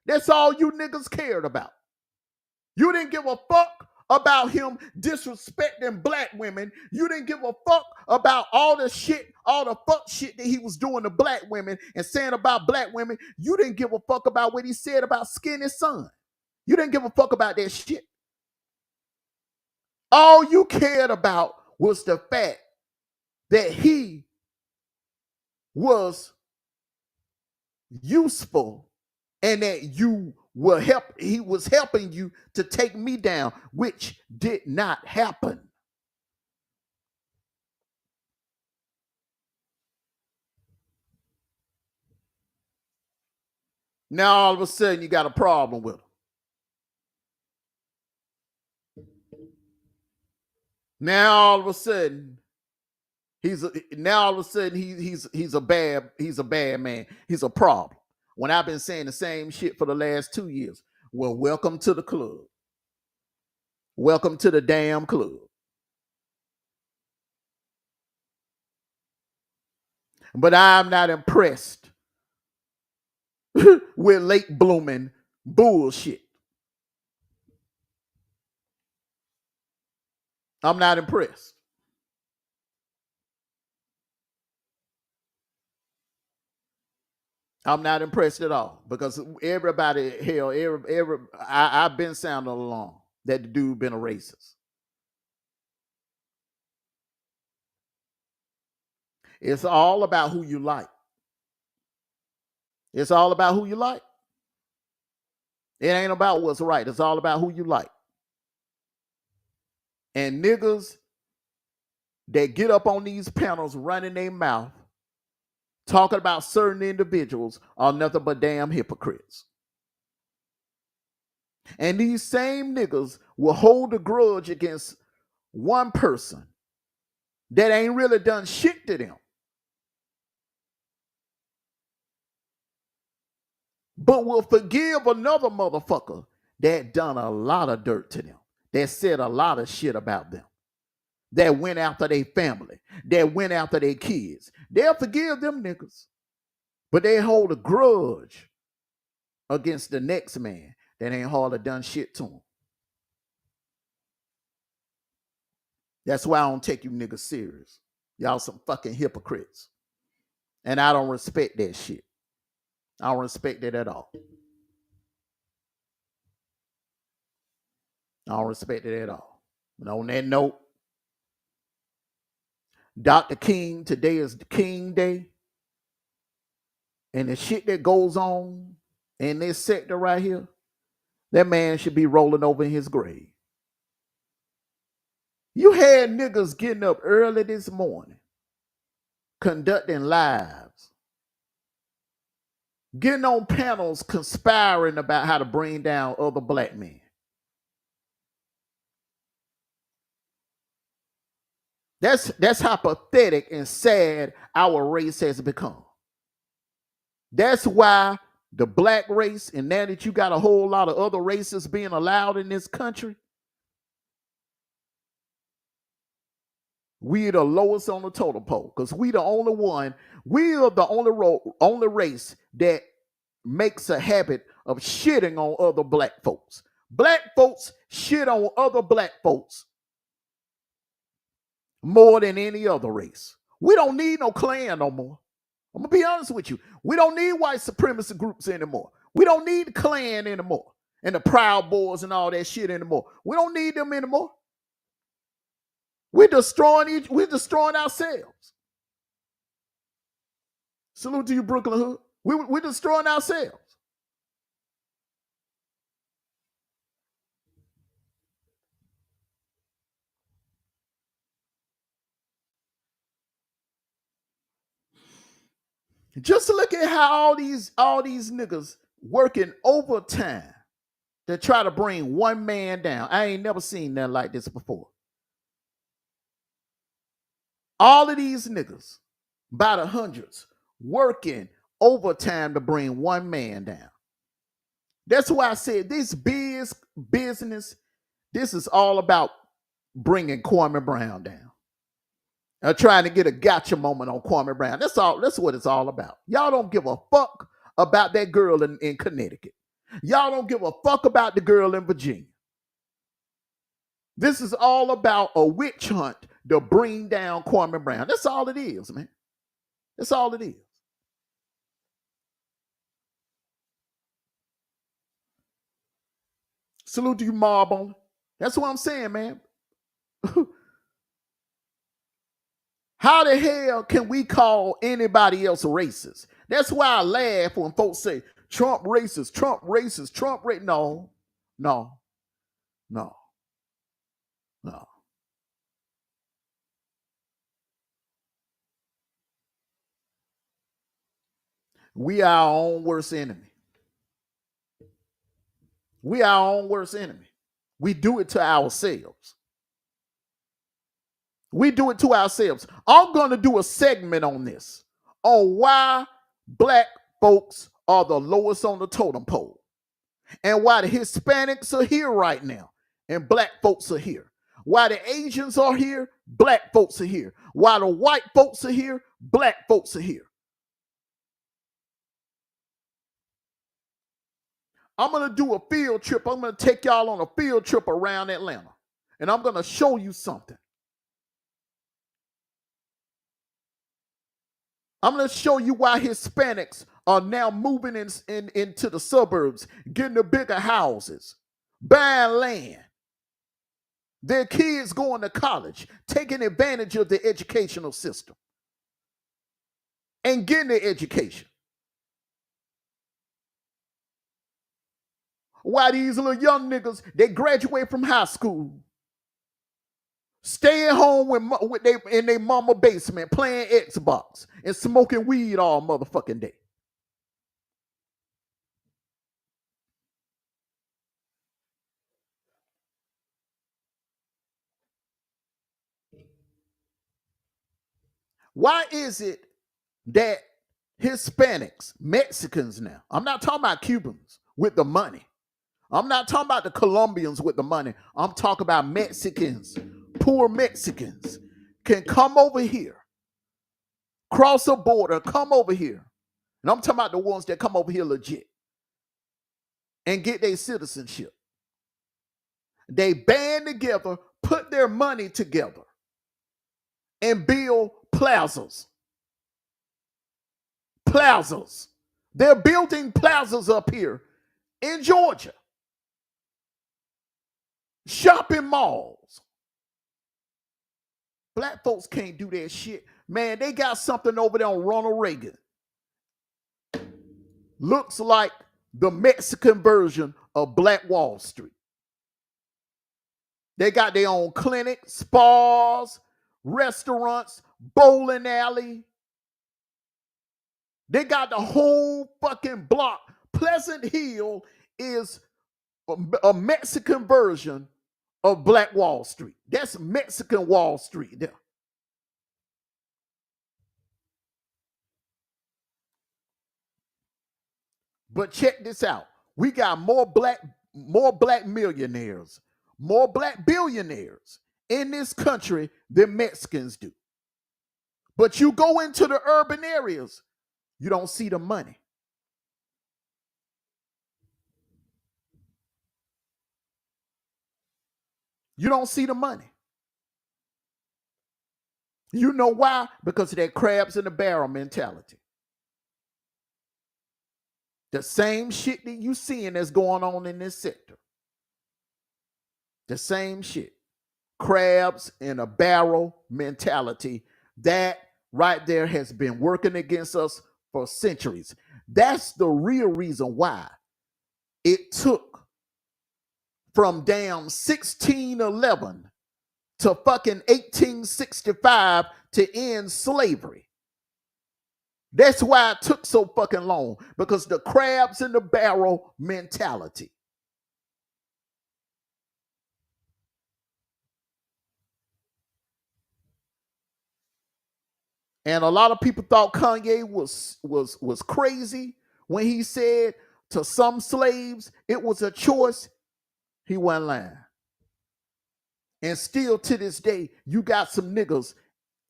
That's all you niggas cared about. You didn't give a fuck about him disrespecting black women. You didn't give a fuck about all the shit, all the fuck shit that he was doing to black women and saying about black women. You didn't give a fuck about what he said about Skinny Son. You didn't give a fuck about that shit. All you cared about was the fact that he was useful and that he was helping you to take me down, which did not happen. Now all of a sudden you got a problem with him. Now all of a sudden he's a bad man. He's a problem. When I've been saying the same shit for the last 2 years. Well, welcome to the club. Welcome to the damn club. But I'm not impressed with late blooming bullshit. I'm not impressed. I'm not impressed at all because everybody, hell, I've been sounding along that the dude been a racist. It's all about who you like. It's all about who you like. It ain't about what's right. It's all about who you like. And niggas that get up on these panels running their mouth talking about certain individuals are nothing but damn hypocrites. And these same niggas will hold a grudge against one person that ain't really done shit to them, but will forgive another motherfucker that done a lot of dirt to them, that said a lot of shit about them, that went after their family, that went after their kids. They'll forgive them niggas, but they hold a grudge against the next man that ain't hardly done shit to them. That's why I don't take you niggas serious. Y'all some fucking hypocrites. And I don't respect that shit. I don't respect it at all. I don't respect it at all. And on that note, Dr. King, today is the King Day. And the shit that goes on in this sector right here, that man should be rolling over in his grave. You had niggas getting up early this morning, conducting lives, getting on panels conspiring about how to bring down other black men. That's how pathetic and sad our race has become. That's why the black race, and now that you got a whole lot of other races being allowed in this country, we're the lowest on the totem pole because we the only one, we are the only race that makes a habit of shitting on other black folks. Black folks shit on other black folks more than any other race. We don't need no Klan no more. I'm gonna be honest with you. We don't need white supremacy groups anymore. We don't need the Klan anymore and the Proud Boys and all that shit anymore. We don't need them anymore. We're destroying ourselves. Salute to you, Brooklyn Hood. We're destroying ourselves. Just to look at how all these niggas working overtime to try to bring one man down. I ain't never seen nothing like this before. All of these niggas, by the hundreds, working overtime to bring one man down. That's why I said this business, this is all about bringing Kwame Brown down. Trying to get a gotcha moment on Kwame Brown. That's all. That's what it's all about. Y'all don't give a fuck about that girl in Connecticut. Y'all don't give a fuck about the girl in Virginia. This is all about a witch hunt to bring down Kwame Brown. That's all it is, man. That's all it is. Salute to you, mob on. That's what I'm saying, man. How the hell can we call anybody else racist? That's why I laugh when folks say Trump racist, Trump racist, Trump racist. No, no, no, no. We are our own worst enemy. We are our own worst enemy. We do it to ourselves. We do it to ourselves. I'm going to do a segment on this, on why black folks are the lowest on the totem pole and why the Hispanics are here right now and black folks are here. Why the Asians are here, black folks are here. Why the white folks are here, black folks are here. I'm going to do a field trip. I'm going to take y'all on a field trip around Atlanta, and I'm going to show you something. I'm going to show you why Hispanics are now moving into the suburbs, getting the bigger houses, buying land. Their kids going to college, taking advantage of the educational system and getting the education. Why these little young niggas, they graduate from high school, staying home in their mama basement playing Xbox and smoking weed all motherfucking day. Why is it that Hispanics, Mexicans now, I'm not talking about Cubans with the money. I'm not talking about the Colombians with the money. I'm talking about Mexicans, poor Mexicans can come over here, cross a border, come over here. And I'm talking about the ones that come over here legit and get their citizenship. They band together, put their money together, and build plazas. Plazas. They're building plazas up here in Georgia. Shopping malls. Black folks can't do that shit. Man, they got something over there on Ronald Reagan. Looks like the Mexican version of Black Wall Street. They got their own clinic, spas, restaurants, bowling alley. They got the whole fucking block. Pleasant Hill is a Mexican version of Black Wall Street. That's Mexican Wall Street there. But check this out. We got more black millionaires, more black billionaires in this country than Mexicans do. But you go into the urban areas, you don't see the money. You don't see the money. You know why? Because of that crabs in the barrel mentality. The same shit that you seeing that's going on in this sector. The same shit. Crabs in a barrel mentality. That right there has been working against us for centuries. That's the real reason why it took from damn 1611 to fucking 1865 to end slavery. That's why it took so fucking long, because the crabs in the barrel mentality. And a lot of people thought Kanye was crazy when he said to some slaves it was a choice. He wasn't lying. And still to this day, you got some niggas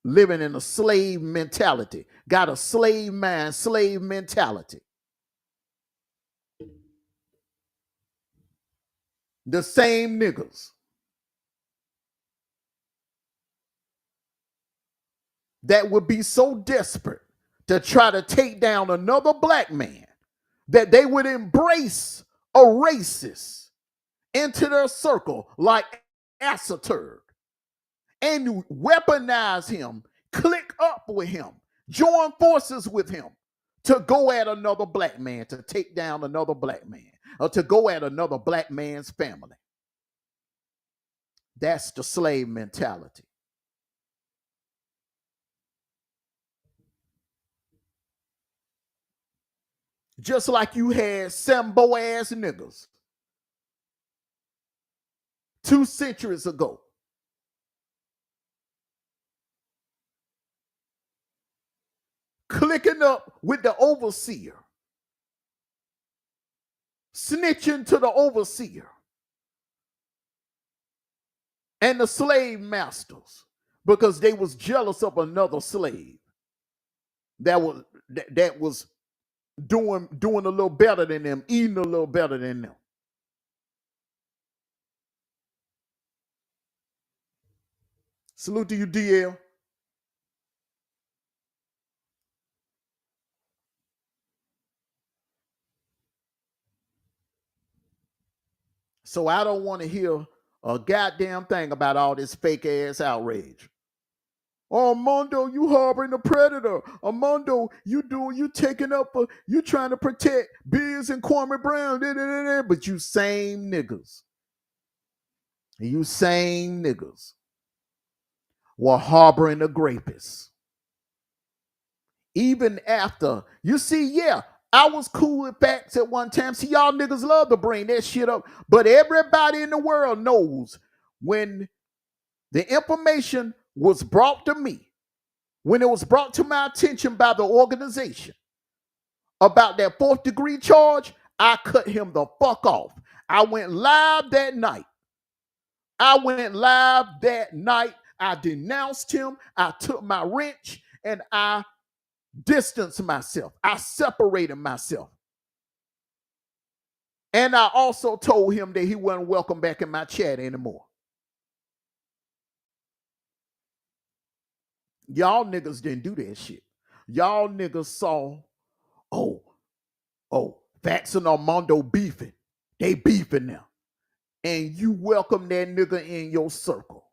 living in a slave mentality, got a slave mind, slave mentality. The same niggas that would be so desperate to try to take down another black man that they would embrace a racist into their circle like Assaturg and weaponize him, click up with him, join forces with him to go at another black man, to take down another black man, or to go at another black man's family. That's the slave mentality. Just like you had Sambo ass niggas 2 centuries ago. Clicking up with the overseer, snitching to the overseer and the slave masters because they was jealous of another slave that was doing a little better than them, eating a little better than them. Salute to you, DL. So I don't want to hear a goddamn thing about all this fake ass outrage. Oh, Armando, you harboring a predator. Armando, you taking up for, you trying to protect Biz and Kwame Brown. But you same niggas. You same niggas were harboring a rapist. Even after, you see, yeah, I was cool with facts at one time. See, y'all niggas love to bring that shit up. But everybody in the world knows when the information was brought to me, when it was brought to my attention by the organization about that 4th degree charge, I cut him the fuck off. I went live that night. I denounced him. I took my wrench and I distanced myself. I separated myself. And I also told him that he wasn't welcome back in my chat anymore. Y'all niggas didn't do that shit. Y'all niggas saw, oh, Vax and Armando beefing. They beefing now. And you welcome that nigga in your circle,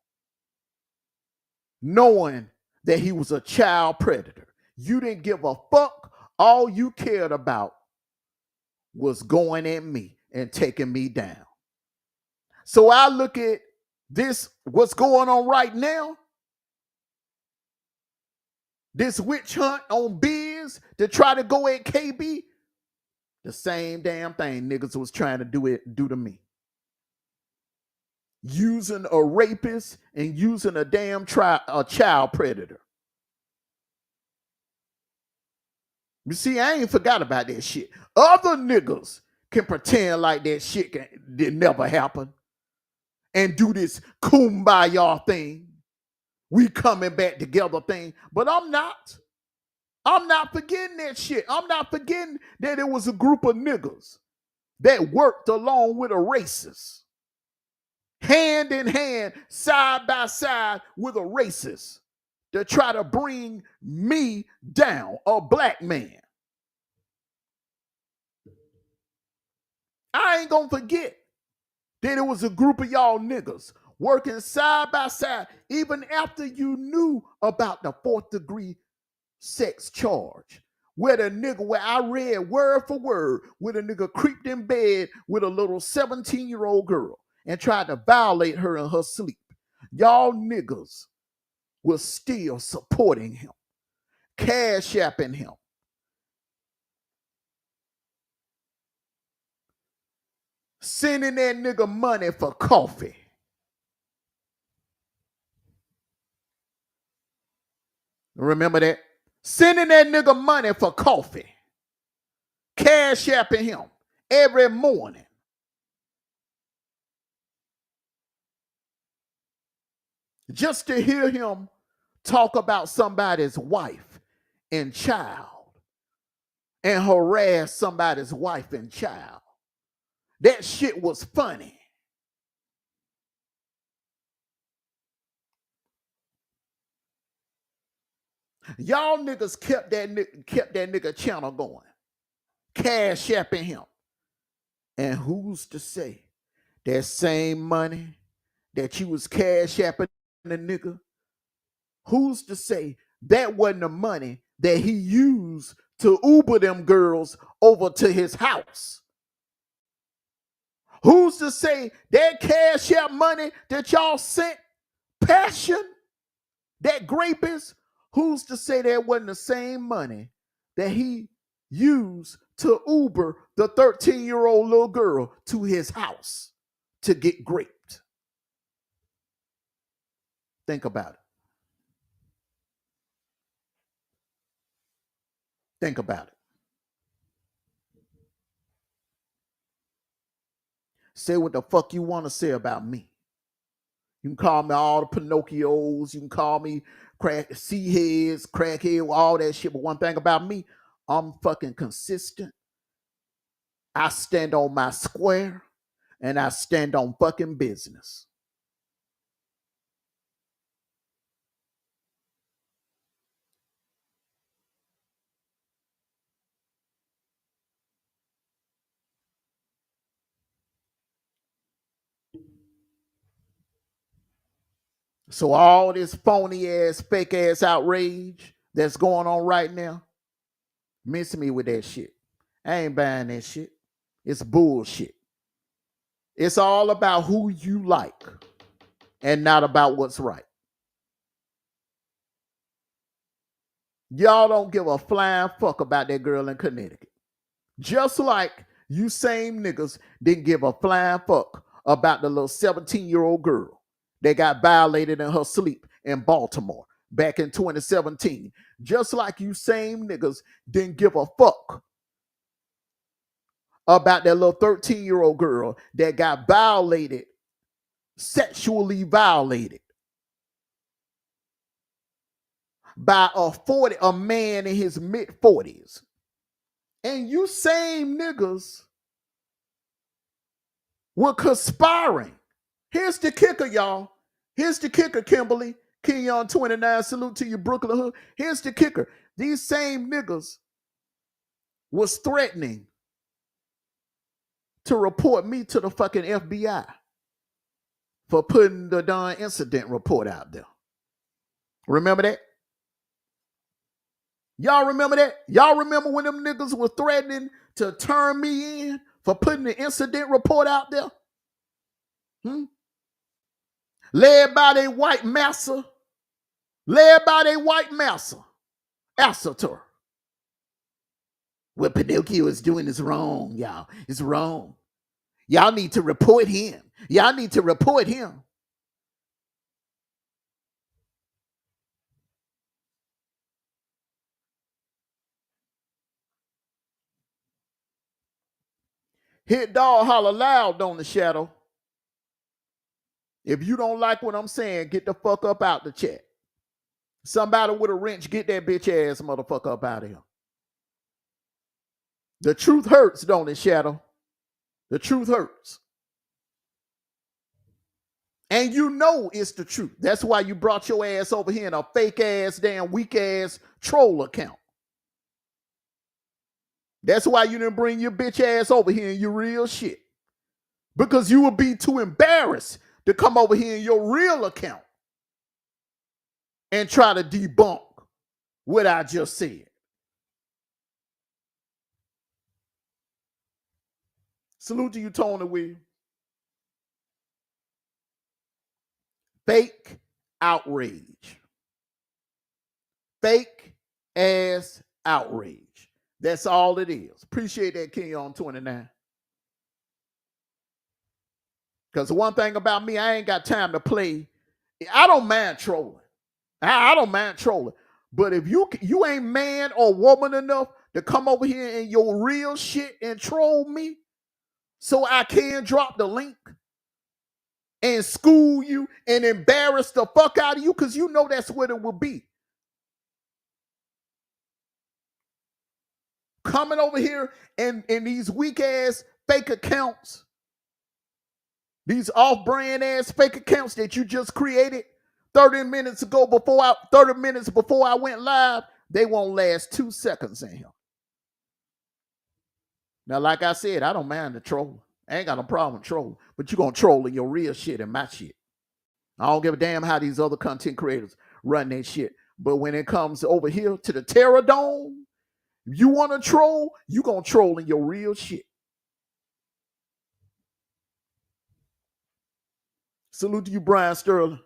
knowing that he was a child predator. You didn't give a fuck. All you cared about was going at me and taking me down. So I look at this, what's going on right now, this witch hunt on Biz to try to go at KB, the same damn thing niggas was trying to do to me. Using a rapist and using a damn child predator. You see, I ain't forgot about that shit. Other niggas can pretend like that shit did never happen and do this kumbaya thing. We coming back together thing. But I'm not. I'm not forgetting that shit. I'm not forgetting that it was a group of niggas that worked along with a racist, hand in hand, side by side with a racist to try to bring me down, a black man. I ain't gonna forget that it was a group of y'all niggas working side by side, even after you knew about the fourth degree sex charge. Where the nigga, where I read word for word, where the nigga creeped in bed with a little 17-year-old girl and tried to violate her in her sleep. Y'all niggas was still supporting him, cash apping him, sending that nigga money for coffee. Remember that? Sending that nigga money for coffee, cash apping him every morning. Just to hear him talk about somebody's wife and child and harass somebody's wife and child. That shit was funny. Y'all niggas kept that nigga channel going, cash apping him. And who's to say that same money that you was cash apping the nigga, who's to say that wasn't the money that he used to Uber them girls over to his house? Who's to say that cash app money that y'all sent Passion, that grapist, who's to say that wasn't the same money that he used to Uber the 13-year-old little girl to his house to get raped? Think about it. Think about it. Say what the fuck you want to say about me. You can call me all the Pinocchios. You can call me C heads, crackhead, all that shit. But one thing about me, I'm fucking consistent. I stand on my square and I stand on fucking business. So all this phony ass, fake ass outrage that's going on right now, miss me with that shit. I ain't buying that shit. It's bullshit. It's all about who you like and not about what's right. Y'all don't give a flying fuck about that girl in Connecticut. Just like you same niggas didn't give a flying fuck about the little 17-year-old girl that got violated in her sleep in Baltimore back in 2017. Just like you same niggas didn't give a fuck about that little 13-year-old girl that got violated, sexually violated by a man in his mid-40s. And you same niggas were conspiring. Here's the kicker, y'all. Here's the kicker, Kimberly. Kenyon 29, salute to you, Brooklyn Hood. Here's the kicker. These same niggas was threatening to report me to the fucking FBI for putting the darn incident report out there. Remember that? Y'all remember that? Y'all remember when them niggas were threatening to turn me in for putting the incident report out there? Led by their white massa. Led by their white massa. Assator. What Pinocchio is doing is wrong, y'all. It's wrong. Y'all need to report him. Y'all need to report him. Hit dog holler loud on the shadow. If you don't like what I'm saying, get the fuck up out the chat. Somebody with a wrench, get that bitch ass motherfucker up out of here. The truth hurts, don't it, Shadow? The truth hurts. And you know it's the truth. That's why you brought your ass over here in a fake ass, damn weak ass troll account. That's why you didn't bring your bitch ass over here in your real shit. Because you would be too embarrassed to come over here in your real account and try to debunk what I just said. Salute to you, Tony Williams. Fake outrage. Fake ass outrage. That's all it is. Appreciate that, King on 29. Because one thing about me, I ain't got time to play. I don't mind trolling. I don't mind trolling. But if you ain't man or woman enough to come over here in your real shit and troll me so I can drop the link and school you and embarrass the fuck out of you, because you know that's what it will be. Coming over here and these weak ass fake accounts, these off-brand ass fake accounts that you just created 30 minutes before I went live, they won't last 2 seconds in here. Now, like I said, I don't mind the troll. I ain't got no problem with trolling, but you're gonna troll in your real shit and my shit. I don't give a damn how these other content creators run their shit. But when it comes over here to the Terror Dome, if you want to troll, you going to troll in your real shit. Salute to you, Brian Sterling.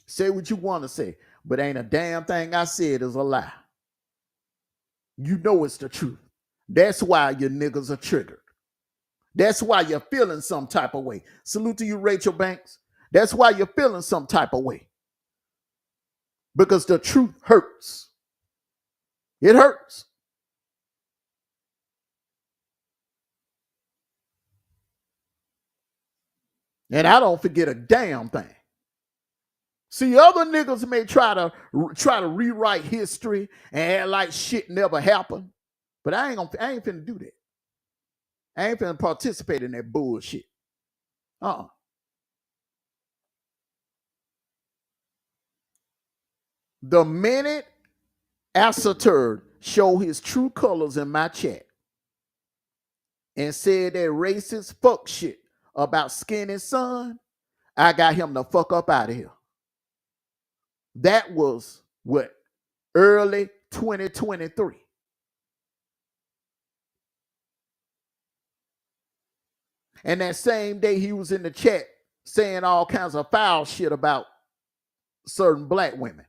Say what you want to say, but ain't a damn thing I said is a lie. You know it's the truth. That's why your niggas are triggered. That's why you're feeling some type of way. Salute to you, Rachel Banks. That's why you're feeling some type of way. Because the truth hurts. It hurts. And I don't forget a damn thing. See, other niggas may try to rewrite history and act like shit never happened. But I ain't finna do that. I ain't finna participate in that bullshit. The minute Asserturd showed his true colors in my chat and said that racist fuck shit about skin and son, I got him the fuck up out of here. That was what? Early 2023. And that same day he was in the chat saying all kinds of foul shit about certain black women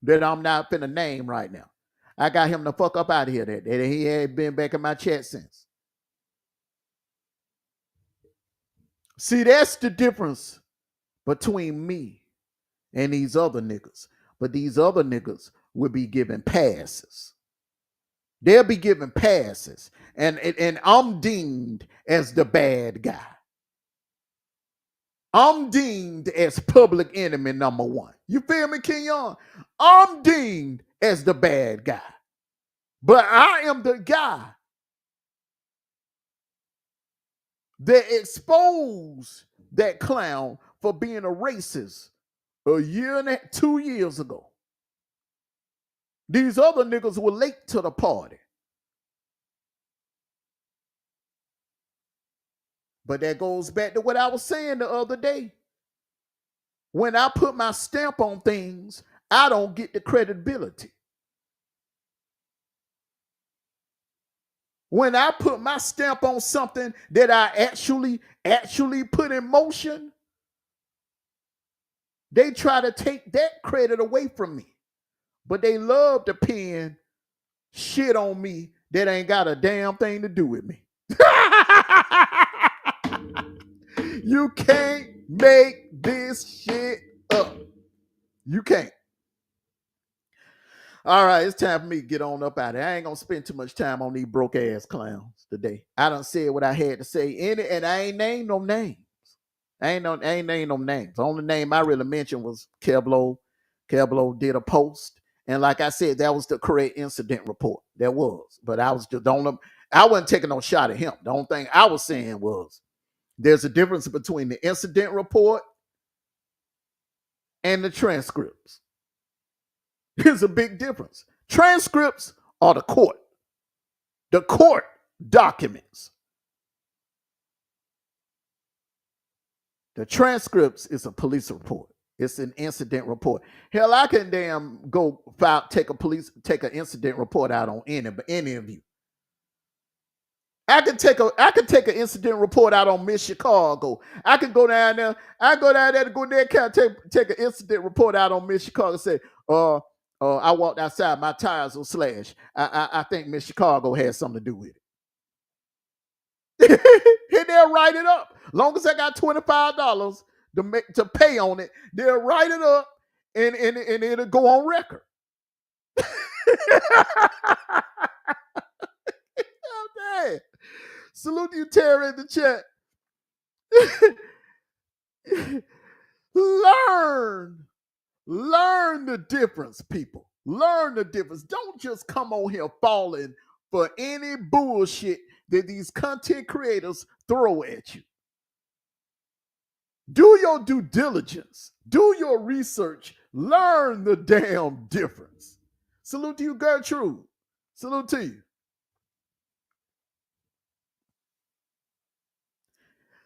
that I'm not finna name right now. I got him the fuck up out of here. That he ain't been back in my chat since. See, that's the difference between me and these other niggas. But these other niggas will be given passes. They'll be given passes. And I'm deemed as the bad guy. I'm deemed as public enemy number one. You feel me, Kenyon? I'm deemed as the bad guy. But I am the guy that exposed that clown for being a racist a year and 2 years ago. These other niggas were late to the party. But that goes back to what I was saying the other day. When I put my stamp on things, I don't get the credibility. When I put my stamp on something that I actually put in motion, they try to take that credit away from me. But they love to pin shit on me that ain't got a damn thing to do with me. You can't make this shit up. You can't. All right, it's time for me to get on up out of here. I ain't gonna spend too much time on these broke ass clowns today. I done said what I had to say in it, and I ain't named no names. I ain't named no names. The only name I really mentioned was Keblo. Keblo did a post, and like I said, that was the correct incident report. That was, but I was just don't. I wasn't taking no shot at him. The only thing I was saying was there's a difference between the incident report and the transcripts. There's a big difference. Transcripts are the court. The court documents. The transcripts is a police report. It's an incident report. Hell, I can damn go take an incident report out on any of you. I could take an incident report out on Miss Chicago. I could go down there. I go down there to go there and take an incident report out on Miss Chicago and say, I walked outside, my tires were slashed. I think Miss Chicago has something to do with it. And they'll write it up. Long as I got $25 to pay on it, they'll write it up and it'll go on record. Okay. Salute you, Terry, in the chat. Learn the difference, people. Learn the difference. Don't just come on here falling for any bullshit that these content creators throw at you. Do your due diligence. Do your research. Learn the damn difference. Salute to you, Gertrude. Salute to you.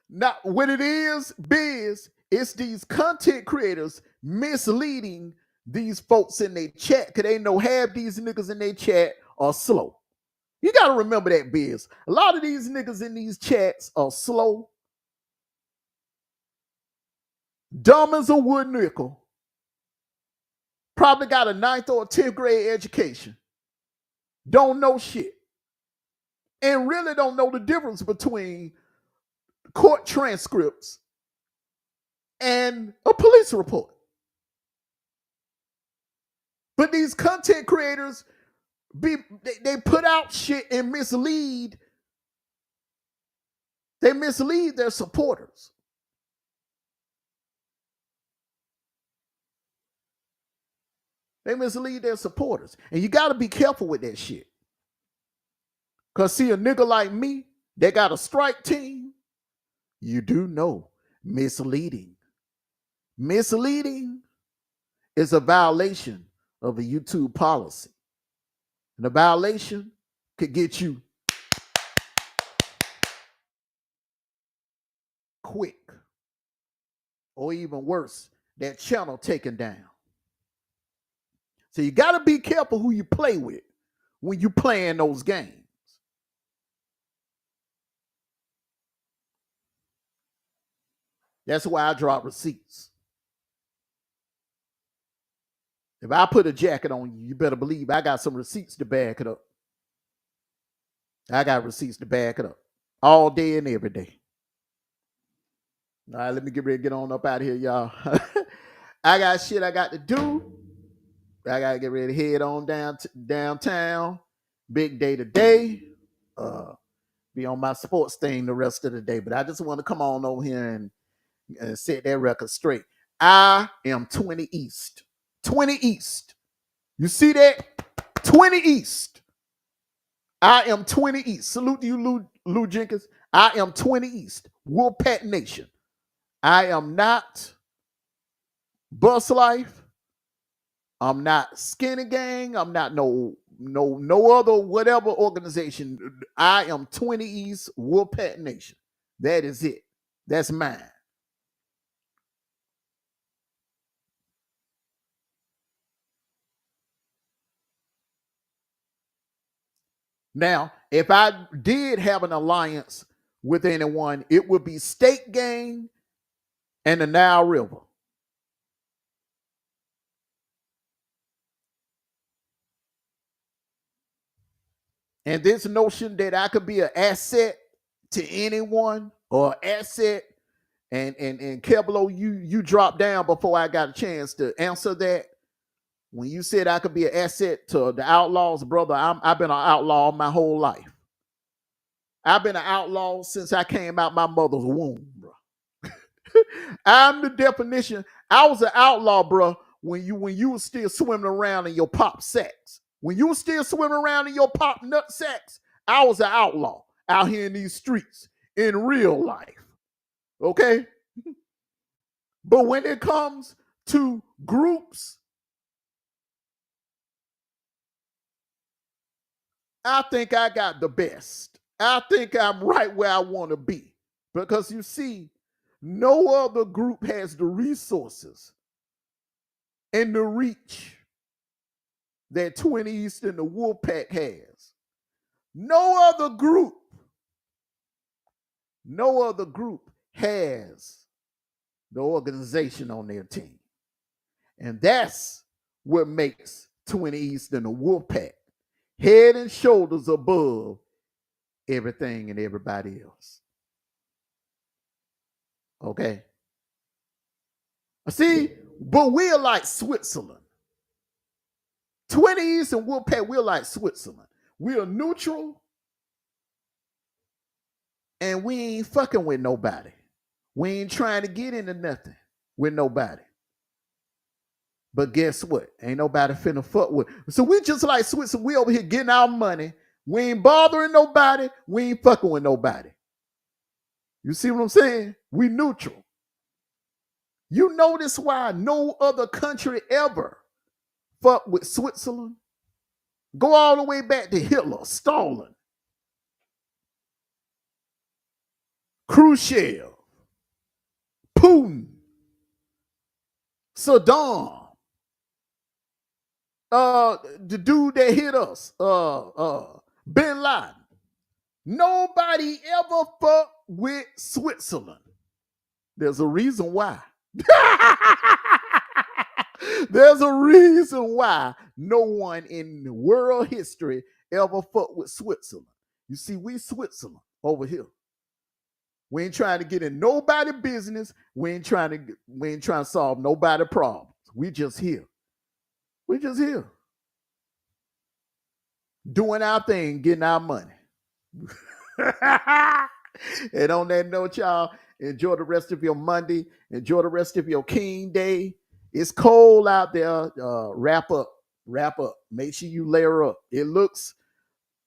Now, what it is, Biz, it's these content creators misleading these folks in their chat because they know half these niggas in their chat are slow. You got to remember that, Biz. A lot of these niggas in these chats are slow, dumb as a wood nickel, probably got a 9th or 10th grade education, don't know shit, and really don't know the difference between court transcripts and a police report. But these content creators, they put out shit and mislead. They mislead their supporters. They mislead their supporters. And you got to be careful with that shit. Because see, a nigga like me, that got a strike team, you do know misleading. Misleading is a violation of a YouTube policy. And a violation could get you quick. Or even worse, that channel taken down. So you got to be careful who you play with when you playing those games. That's why I drop receipts. If I put a jacket on you, you better believe I got some receipts to back it up. I got receipts to back it up all day and every day. All right, let me get ready to get on up out of here, y'all. I got shit I got to do. I got to get ready to head on downtown. Big day today. Be on my sports thing the rest of the day. But I just want to come on over here and set that record straight. I am 20 East. 20 East. You see that? 20 East. I am 20 East. Salute to you, Lou Jenkins. I am 20 East. Wolfpack Nation. I am not Bus Life. I'm not Skinny Gang. I'm not no other whatever organization. I am 20 East Wolfpack Nation. That is it. That's mine. Now, if I did have an alliance with anyone, it would be State Gang and the Nile River. And this notion that I could be an asset to anyone or asset, and Keblo, you dropped down before I got a chance to answer that. When you said I could be an asset to the Outlaws, brother, I've been an outlaw my whole life. I've been an outlaw since I came out my mother's womb, bro. I'm the definition. I was an outlaw, bro, when you were still swimming around in your pop sacks. When you were still swimming around in your pop nut sacks, I was an outlaw out here in these streets in real life. Okay? But when it comes to groups, I think I got the best. I think I'm right where I want to be. Because you see, no other group has the resources and the reach that 20 East and the Wolfpack has. No other group has the organization on their team. And that's what makes 20 East and the Wolfpack head and shoulders above everything and everybody else. Okay? See, but we're like Switzerland. 20 East and Wolfpack, we're like Switzerland. We are neutral and we ain't fucking with nobody. We ain't trying to get into nothing with nobody. But guess what? Ain't nobody finna fuck with. So we just like Switzerland. We over here getting our money. We ain't bothering nobody. We ain't fucking with nobody. You see what I'm saying? We neutral. You notice why no other country ever fuck with Switzerland? Go all the way back to Hitler, Stalin, Khrushchev, Putin, Saddam, the dude that hit us, Bin Laden. Nobody ever fucked with Switzerland. There's a reason why. There's a reason why no one in world history ever fucked with Switzerland. You see, we Switzerland over here. We ain't trying to get in nobody business. We ain't trying to solve nobody problems. We just here. We just here. Doing our thing, getting our money. And on that note, y'all, enjoy the rest of your Monday. Enjoy the rest of your King Day. It's cold out there. Wrap up. Make sure you layer up. It looks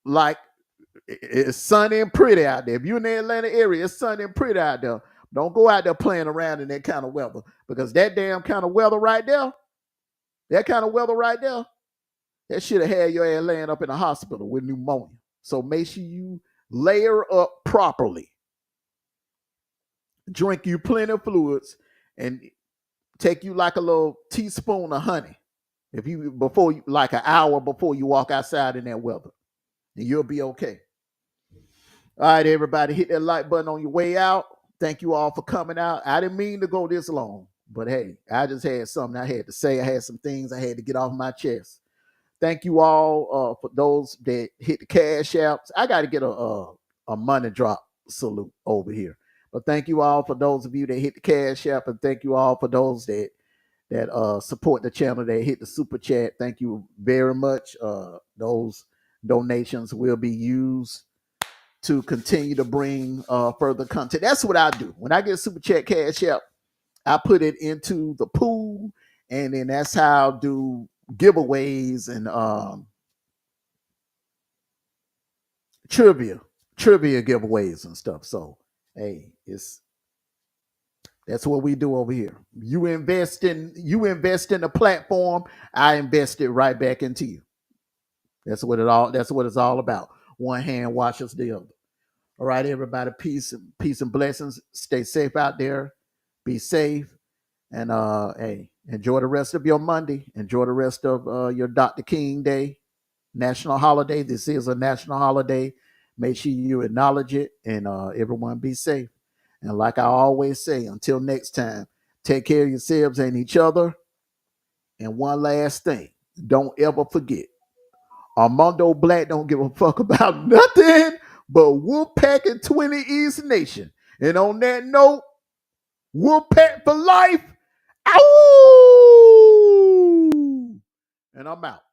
like it's sunny and pretty out there. If you're in the Atlanta area, it's sunny and pretty out there. Don't go out there playing around in that kind of weather, because that damn kind of weather right there, that should have had your ass laying up in the hospital with pneumonia. So make sure you layer up properly. Drink you plenty of fluids and take you like a little teaspoon of honey like an hour before you walk outside in that weather, and you'll be okay. All right, everybody, hit that like button on your way out. Thank you all for coming out. I didn't mean to go this long, but hey, I just had something I had to say. I had some things I had to get off my chest. Thank you all for those that hit the cash apps. I got to get a money drop salute over here. But thank you all for those of you that hit the cash app, and thank you all for those that support the channel, that hit the super chat. Thank you very much. Those donations will be used to continue to bring further content. That's what I do. When I get super chat cash app, I put it into the pool, and then that's how I do giveaways and trivia giveaways and stuff. So hey, that's what we do over here. You invest in the platform, I invest it right back into you. That's what it's all about. One hand washes the other. All right, everybody, peace and blessings. Stay safe out there. Be safe. And hey, enjoy the rest of your Monday. Enjoy the rest of your Dr. King Day, national holiday. This is a national holiday. Make sure you acknowledge it, and everyone be safe. And like I always say, until next time, take care of yourselves and each other. And one last thing, don't ever forget, Armando Black don't give a fuck about nothing but Wolfpack and 20 East Nation. And on that note, Wolfpack for life. Ow! and I'm out.